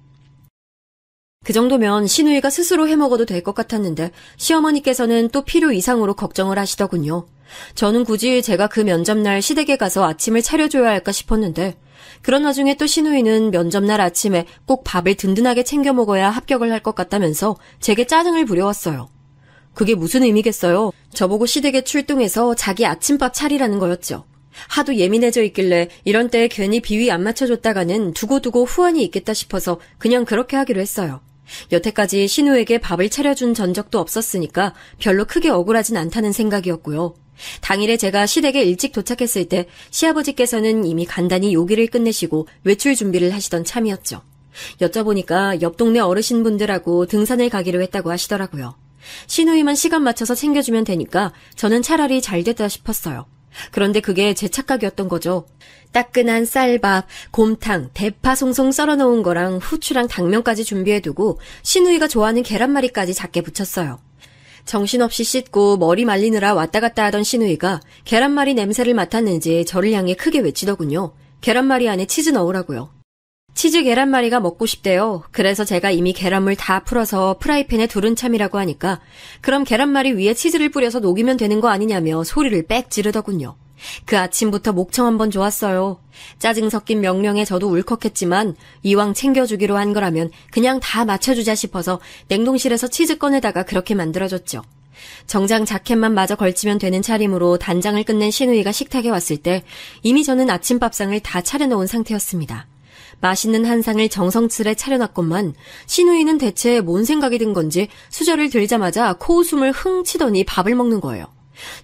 그 정도면 신우이가 스스로 해먹어도 될 것 같았는데 시어머니께서는 또 필요 이상으로 걱정을 하시더군요. 저는 굳이 제가 그 면접날 시댁에 가서 아침을 차려줘야 할까 싶었는데 그런 와중에 또 신우이는 면접날 아침에 꼭 밥을 든든하게 챙겨 먹어야 합격을 할 것 같다면서 제게 짜증을 부려왔어요. 그게 무슨 의미겠어요? 저보고 시댁에 출동해서 자기 아침밥 차리라는 거였죠. 하도 예민해져 있길래 이런 때 괜히 비위 안 맞춰줬다가는 두고두고 후환이 있겠다 싶어서 그냥 그렇게 하기로 했어요. 여태까지 신우에게 밥을 차려준 전적도 없었으니까 별로 크게 억울하진 않다는 생각이었고요. 당일에 제가 시댁에 일찍 도착했을 때 시아버지께서는 이미 간단히 요기를 끝내시고 외출 준비를 하시던 참이었죠. 여쭤보니까 옆 동네 어르신분들하고 등산을 가기로 했다고 하시더라고요. 신우이만 시간 맞춰서 챙겨주면 되니까 저는 차라리 잘 됐다 싶었어요. 그런데 그게 제 착각이었던 거죠. 따끈한 쌀밥, 곰탕, 대파 송송 썰어놓은 거랑 후추랑 당면까지 준비해두고 신우이가 좋아하는 계란말이까지 작게 부쳤어요. 정신없이 씻고 머리 말리느라 왔다 갔다 하던 신우이가 계란말이 냄새를 맡았는지 저를 향해 크게 외치더군요. 계란말이 안에 치즈 넣으라고요. 치즈 계란말이가 먹고 싶대요. 그래서 제가 이미 계란물 다 풀어서 프라이팬에 두른 참이라고 하니까 그럼 계란말이 위에 치즈를 뿌려서 녹이면 되는 거 아니냐며 소리를 빽 지르더군요. 그 아침부터 목청 한번 좋았어요. 짜증 섞인 명령에 저도 울컥했지만 이왕 챙겨주기로 한 거라면 그냥 다 맞춰주자 싶어서 냉동실에서 치즈 꺼내다가 그렇게 만들어줬죠. 정장 자켓만 마저 걸치면 되는 차림으로 단장을 끝낸 신우이가 식탁에 왔을 때 이미 저는 아침밥상을 다 차려놓은 상태였습니다. 맛있는 한 상을 정성스레 차려놨건만 신우이는 대체 뭔 생각이 든 건지 수저를 들자마자 코웃음을 흥 치더니 밥을 먹는 거예요.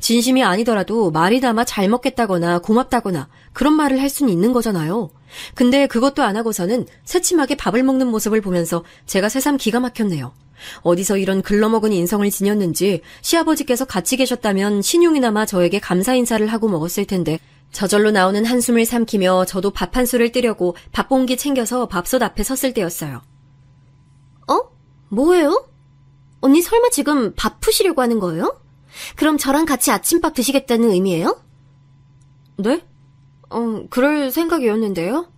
진심이 아니더라도 말이 담아 잘 먹겠다거나 고맙다거나 그런 말을 할 수는 있는 거잖아요. 근데 그것도 안 하고서는 새침하게 밥을 먹는 모습을 보면서 제가 새삼 기가 막혔네요. 어디서 이런 글러먹은 인성을 지녔는지 시아버지께서 같이 계셨다면 신용이나마 저에게 감사 인사를 하고 먹었을 텐데 저절로 나오는 한숨을 삼키며 저도 밥 한 술을 뜨려고 밥봉기 챙겨서 밥솥 앞에 섰을 때였어요. 뭐예요? 언니 설마 지금 밥 푸시려고 하는 거예요? 그럼 저랑 같이 아침밥 드시겠다는 의미예요? 네? 그럴 생각이었는데요.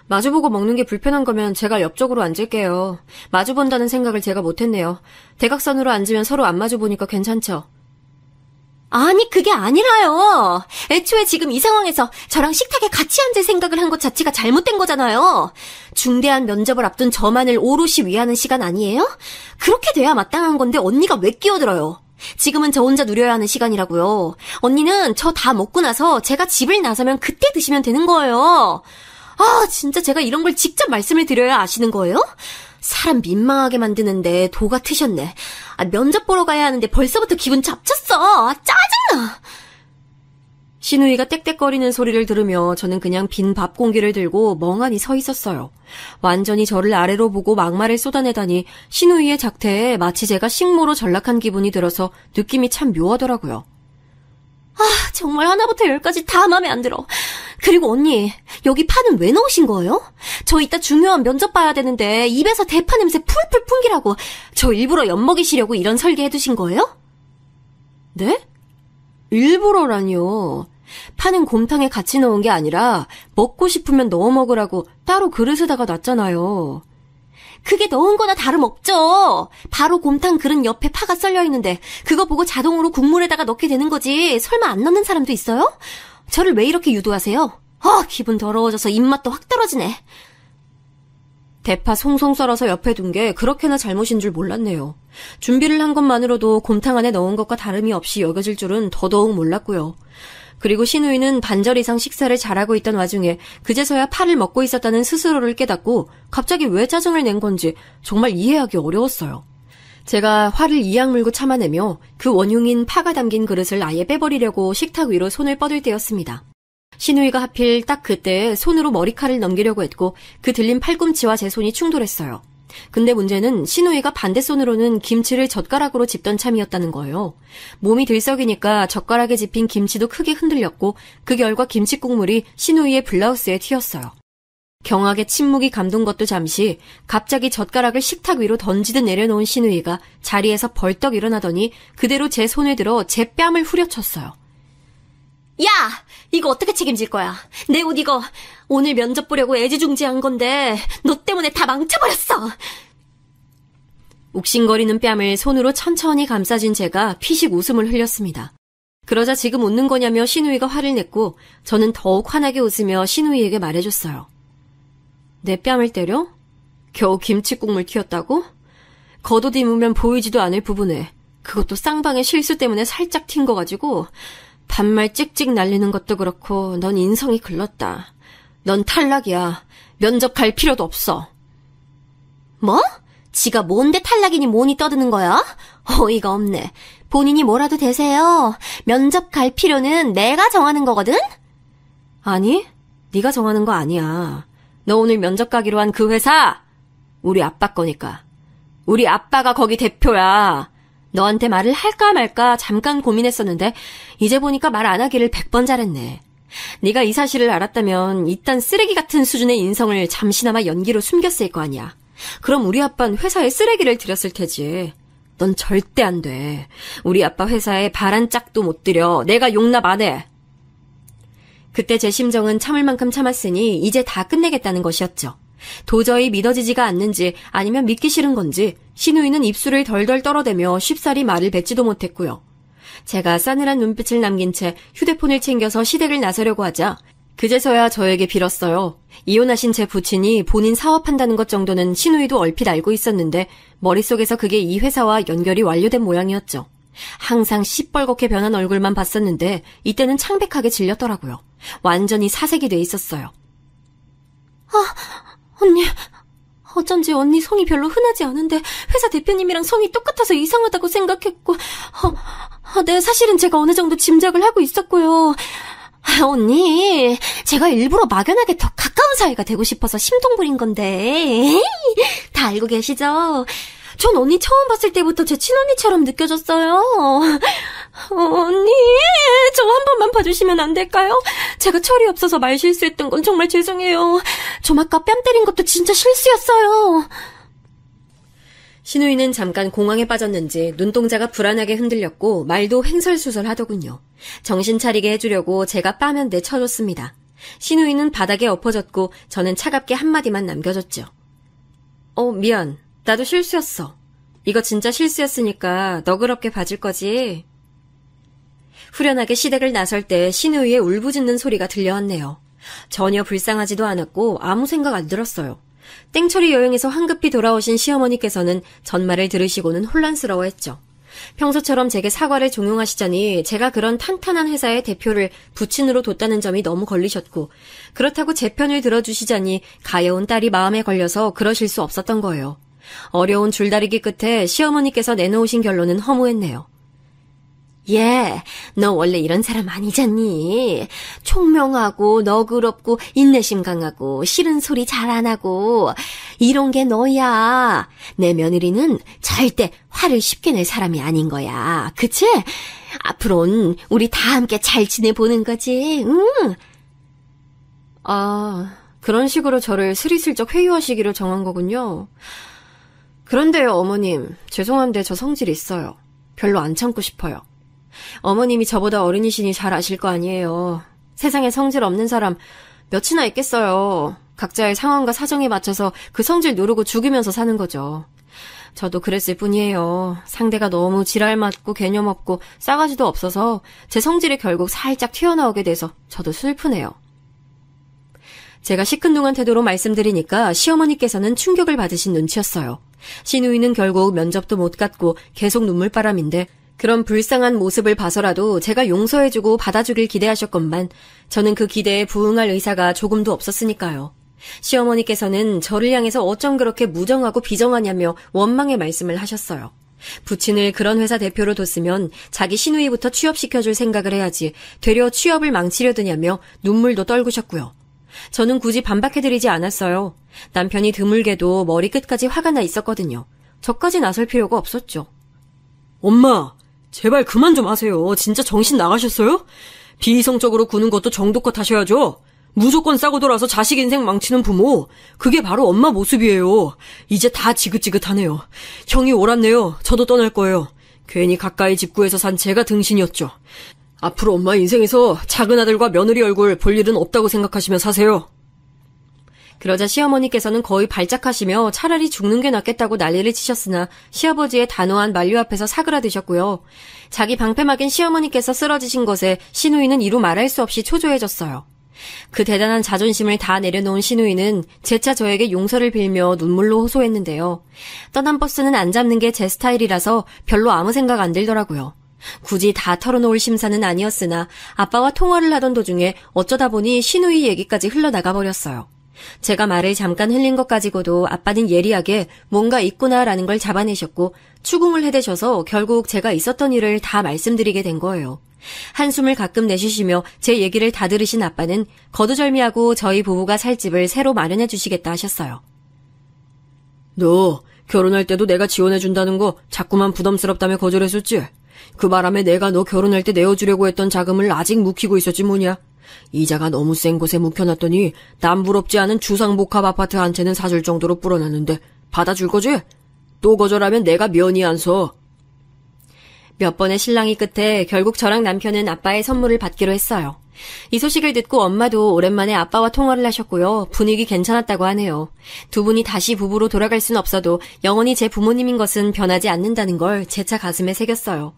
마주보고 먹는 게 불편한 거면 제가 옆쪽으로 앉을게요. 마주본다는 생각을 제가 못했네요. 대각선으로 앉으면 서로 안 마주보니까 괜찮죠? 아니, 그게 아니라요. 애초에 지금 이 상황에서 저랑 식탁에 같이 앉을 생각을 한 것 자체가 잘못된 거잖아요. 중대한 면접을 앞둔 저만을 오롯이 위하는 시간 아니에요? 그렇게 돼야 마땅한 건데 언니가 왜 끼어들어요? 지금은 저 혼자 누려야 하는 시간이라고요. 언니는 저 다 먹고 나서 제가 집을 나서면 그때 드시면 되는 거예요. 진짜 제가 이런 걸 직접 말씀을 드려야 아시는 거예요? 사람 민망하게 만드는데 도가 트셨네. 면접 보러 가야 하는데 벌써부터 기분 잡쳤어. 짜증나. 신우이가 떽떽거리는 소리를 들으며 저는 그냥 빈 밥 공기를 들고 멍하니 서 있었어요. 완전히 저를 아래로 보고 막말을 쏟아내다니 신우이의 작태에 마치 제가 식모로 전락한 기분이 들어서 느낌이 참 묘하더라고요. 정말 하나부터 열까지 다 마음에 안 들어. 그리고 언니, 여기 파는 왜 넣으신 거예요? 저 이따 중요한 면접 봐야 되는데 입에서 대파 냄새 풀풀 풍기라고 저 일부러 엿먹이시려고 이런 설계 해두신 거예요? 네? 일부러라니요. 파는 곰탕에 같이 넣은 게 아니라 먹고 싶으면 넣어 먹으라고 따로 그릇에다가 놨잖아요. 그게 넣은 거나 다름없죠. 바로 곰탕 그릇 옆에 파가 썰려 있는데 그거 보고 자동으로 국물에다가 넣게 되는 거지. 설마 안 넣는 사람도 있어요? 저를 왜 이렇게 유도하세요? 기분 더러워져서 입맛도 확 떨어지네. 대파 송송 썰어서 옆에 둔 게 그렇게나 잘못인 줄 몰랐네요. 준비를 한 것만으로도 곰탕 안에 넣은 것과 다름이 없이 여겨질 줄은 더더욱 몰랐고요. 그리고 신우이는 반절 이상 식사를 잘하고 있던 와중에 그제서야 파를 먹고 있었다는 스스로를 깨닫고 갑자기 왜 짜증을 낸 건지 정말 이해하기 어려웠어요. 제가 화를 이악 물고 참아내며 그 원흉인 파가 담긴 그릇을 아예 빼버리려고 식탁 위로 손을 뻗을 때였습니다. 신우이가 하필 딱 그때 손으로 머리칼을 넘기려고 했고 그 들린 팔꿈치와 제 손이 충돌했어요. 근데 문제는 신우이가 반대 손으로는 김치를 젓가락으로 집던 참이었다는 거예요. 몸이 들썩이니까 젓가락에 집힌 김치도 크게 흔들렸고 그 결과 김치 국물이 신우이의 블라우스에 튀었어요. 경악에 침묵이 감돈 것도 잠시 갑자기 젓가락을 식탁 위로 던지듯 내려놓은 신우이가 자리에서 벌떡 일어나더니 그대로 제 손을 들어 제 뺨을 후려쳤어요. 야! 이거 어떻게 책임질 거야? 내 옷 이거 오늘 면접 보려고 애지중지한 건데 너 때문에 다 망쳐버렸어. 욱신거리는 뺨을 손으로 천천히 감싸진 제가 피식 웃음을 흘렸습니다. 그러자 지금 웃는 거냐며 신우이가 화를 냈고 저는 더욱 환하게 웃으며 신우이에게 말해줬어요. 내 뺨을 때려? 겨우 김치국물 튀었다고? 겉옷 입으면 보이지도 않을 부분에 그것도 쌍방의 실수 때문에 살짝 튄 거 가지고 반말 찍찍 날리는 것도 그렇고 넌 인성이 글렀다. 넌 탈락이야. 면접 갈 필요도 없어. 뭐? 지가 뭔데 탈락이니 뭐니 떠드는 거야? 어이가 없네. 본인이 뭐라도 되세요. 면접 갈 필요는 내가 정하는 거거든? 아니, 네가 정하는 거 아니야. 너 오늘 면접 가기로 한 그 회사 우리 아빠 거니까. 우리 아빠가 거기 대표야. 너한테 말을 할까 말까 잠깐 고민했었는데 이제 보니까 말 안 하기를 100번 잘했네. 네가 이 사실을 알았다면 이딴 쓰레기 같은 수준의 인성을 잠시나마 연기로 숨겼을 거 아니야. 그럼 우리 아빠는 회사에 쓰레기를 들였을 테지. 넌 절대 안 돼. 우리 아빠 회사에 발 한 짝도 못 들여. 내가 용납 안 해. 그때 제 심정은 참을 만큼 참았으니 이제 다 끝내겠다는 것이었죠. 도저히 믿어지지가 않는지 아니면 믿기 싫은 건지 신우이는 입술을 덜덜 떨어대며 쉽사리 말을 뱉지도 못했고요. 제가 싸늘한 눈빛을 남긴 채 휴대폰을 챙겨서 시댁을 나서려고 하자 그제서야 저에게 빌었어요. 이혼하신 제 부친이 본인 사업한다는 것 정도는 신우이도 얼핏 알고 있었는데 머릿속에서 그게 이 회사와 연결이 완료된 모양이었죠. 항상 시뻘겋게 변한 얼굴만 봤었는데 이때는 창백하게 질렸더라고요. 완전히 사색이 돼 있었어요. 언니, 어쩐지 언니 성이 별로 흔하지 않은데 회사 대표님이랑 성이 똑같아서 이상하다고 생각했고 네, 사실은 제가 어느 정도 짐작을 하고 있었고요. 언니, 제가 일부러 막연하게 더 가까운 사이가 되고 싶어서 심동 부린 건데 다 알고 계시죠? 전 언니 처음 봤을 때부터 제 친언니처럼 느껴졌어요. 언니, 저 한 번만 봐주시면 안 될까요? 제가 철이 없어서 말 실수했던 건 정말 죄송해요. 좀 아까 뺨 때린 것도 진짜 실수였어요. 신우이는 잠깐 공황에 빠졌는지 눈동자가 불안하게 흔들렸고 말도 횡설수설하더군요. 정신 차리게 해주려고 제가 빠면대 쳐줬습니다. 신우이는 바닥에 엎어졌고 저는 차갑게 한마디만 남겨줬죠. 미안. 나도 실수였어. 이거 진짜 실수였으니까 너그럽게 봐줄 거지? 후련하게 시댁을 나설 때 신우이의 울부짖는 소리가 들려왔네요. 전혀 불쌍하지도 않았고 아무 생각 안 들었어요. 땡처리 여행에서 황급히 돌아오신 시어머니께서는 전말을 들으시고는 혼란스러워했죠. 평소처럼 제게 사과를 종용하시자니 제가 그런 탄탄한 회사의 대표를 부친으로 뒀다는 점이 너무 걸리셨고, 그렇다고 제 편을 들어주시자니 가여운 딸이 마음에 걸려서 그러실 수 없었던 거예요. 어려운 줄다리기 끝에 시어머니께서 내놓으신 결론은 허무했네요. 얘, 너 원래 이런 사람 아니잖니? 총명하고 너그럽고 인내심 강하고 싫은 소리 잘 안 하고 이런 게 너야. 내 며느리는 절대 화를 쉽게 낼 사람이 아닌 거야. 그치? 앞으로는 우리 다 함께 잘 지내보는 거지. 응? 그런 식으로 저를 스리슬쩍 회유하시기로 정한 거군요. 그런데요, 어머님. 죄송한데 저 성질 있어요. 별로 안 참고 싶어요. 어머님이 저보다 어른이시니 잘 아실 거 아니에요. 세상에 성질 없는 사람 몇이나 있겠어요. 각자의 상황과 사정에 맞춰서 그 성질 누르고 죽이면서 사는 거죠. 저도 그랬을 뿐이에요. 상대가 너무 지랄 맞고 개념 없고 싸가지도 없어서 제 성질이 결국 살짝 튀어나오게 돼서 저도 슬프네요. 제가 시큰둥한 태도로 말씀드리니까 시어머니께서는 충격을 받으신 눈치였어요. 신우이는 결국 면접도 못 갔고 계속 눈물바람인데 그런 불쌍한 모습을 봐서라도 제가 용서해주고 받아주길 기대하셨건만 저는 그 기대에 부응할 의사가 조금도 없었으니까요. 시어머니께서는 저를 향해서 어쩜 그렇게 무정하고 비정하냐며 원망의 말씀을 하셨어요. 부친을 그런 회사 대표로 뒀으면 자기 시누이부터 취업시켜줄 생각을 해야지 되려 취업을 망치려 드냐며 눈물도 떨구셨고요. 저는 굳이 반박해드리지 않았어요. 남편이 드물게도 머리끝까지 화가 나 있었거든요. 저까지 나설 필요가 없었죠. 엄마, 제발 그만 좀 하세요. 진짜 정신 나가셨어요? 비이성적으로 구는 것도 정도껏 하셔야죠. 무조건 싸고 돌아서 자식 인생 망치는 부모, 그게 바로 엄마 모습이에요. 이제 다 지긋지긋하네요. 형이 옳았네요. 저도 떠날 거예요. 괜히 가까이 집 구해서 산 제가 등신이었죠. 앞으로 엄마 인생에서 작은 아들과 며느리 얼굴 볼 일은 없다고 생각하시며 사세요. 그러자 시어머니께서는 거의 발작하시며 차라리 죽는 게 낫겠다고 난리를 치셨으나 시아버지의 단호한 만류 앞에서 사그라드셨고요. 자기 방패막인 시어머니께서 쓰러지신 것에 시누이는 이루 말할 수 없이 초조해졌어요. 그 대단한 자존심을 다 내려놓은 시누이는 재차 저에게 용서를 빌며 눈물로 호소했는데요. 떠난 버스는 안 잡는 게 제 스타일이라서 별로 아무 생각 안 들더라고요. 굳이 다 털어놓을 심사는 아니었으나 아빠와 통화를 하던 도중에 어쩌다 보니 시누이 얘기까지 흘러나가 버렸어요. 제가 말을 잠깐 흘린 것 가지고도 아빠는 예리하게 뭔가 있구나라는 걸 잡아내셨고 추궁을 해대셔서 결국 제가 있었던 일을 다 말씀드리게 된 거예요. 한숨을 가끔 내쉬시며 제 얘기를 다 들으신 아빠는 거두절미하고 저희 부부가 살 집을 새로 마련해 주시겠다 하셨어요. 너 결혼할 때도 내가 지원해준다는 거 자꾸만 부담스럽다며 거절했었지? 그 바람에 내가 너 결혼할 때 내어주려고 했던 자금을 아직 묵히고 있었지 뭐냐? 이자가 너무 센 곳에 묵혀놨더니 남부럽지 않은 주상복합 아파트 한 채는 사줄 정도로 불어났는데 받아줄 거지? 또 거절하면 내가 면이 안 서. 몇 번의 실랑이 끝에 결국 저랑 남편은 아빠의 선물을 받기로 했어요. 이 소식을 듣고 엄마도 오랜만에 아빠와 통화를 하셨고요. 분위기 괜찮았다고 하네요. 두 분이 다시 부부로 돌아갈 순 없어도 영원히 제 부모님인 것은 변하지 않는다는 걸 재차 가슴에 새겼어요.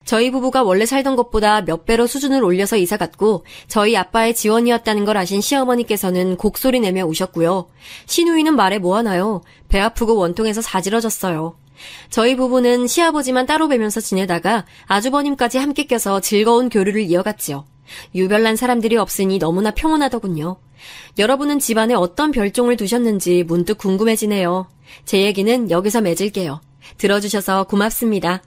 저희 부부가 원래 살던 곳보다 몇 배로 수준을 올려서 이사갔고 저희 아빠의 지원이었다는 걸 아신 시어머니께서는 곡소리 내며 우셨고요. 시누이는 말해 뭐하나요? 배 아프고 원통해서 사지러졌어요. 저희 부부는 시아버지만 따로 뵈면서 지내다가 아주버님까지 함께 껴서 즐거운 교류를 이어갔지요. 유별난 사람들이 없으니 너무나 평온하더군요. 여러분은 집안에 어떤 별종을 두셨는지 문득 궁금해지네요. 제 얘기는 여기서 맺을게요. 들어주셔서 고맙습니다.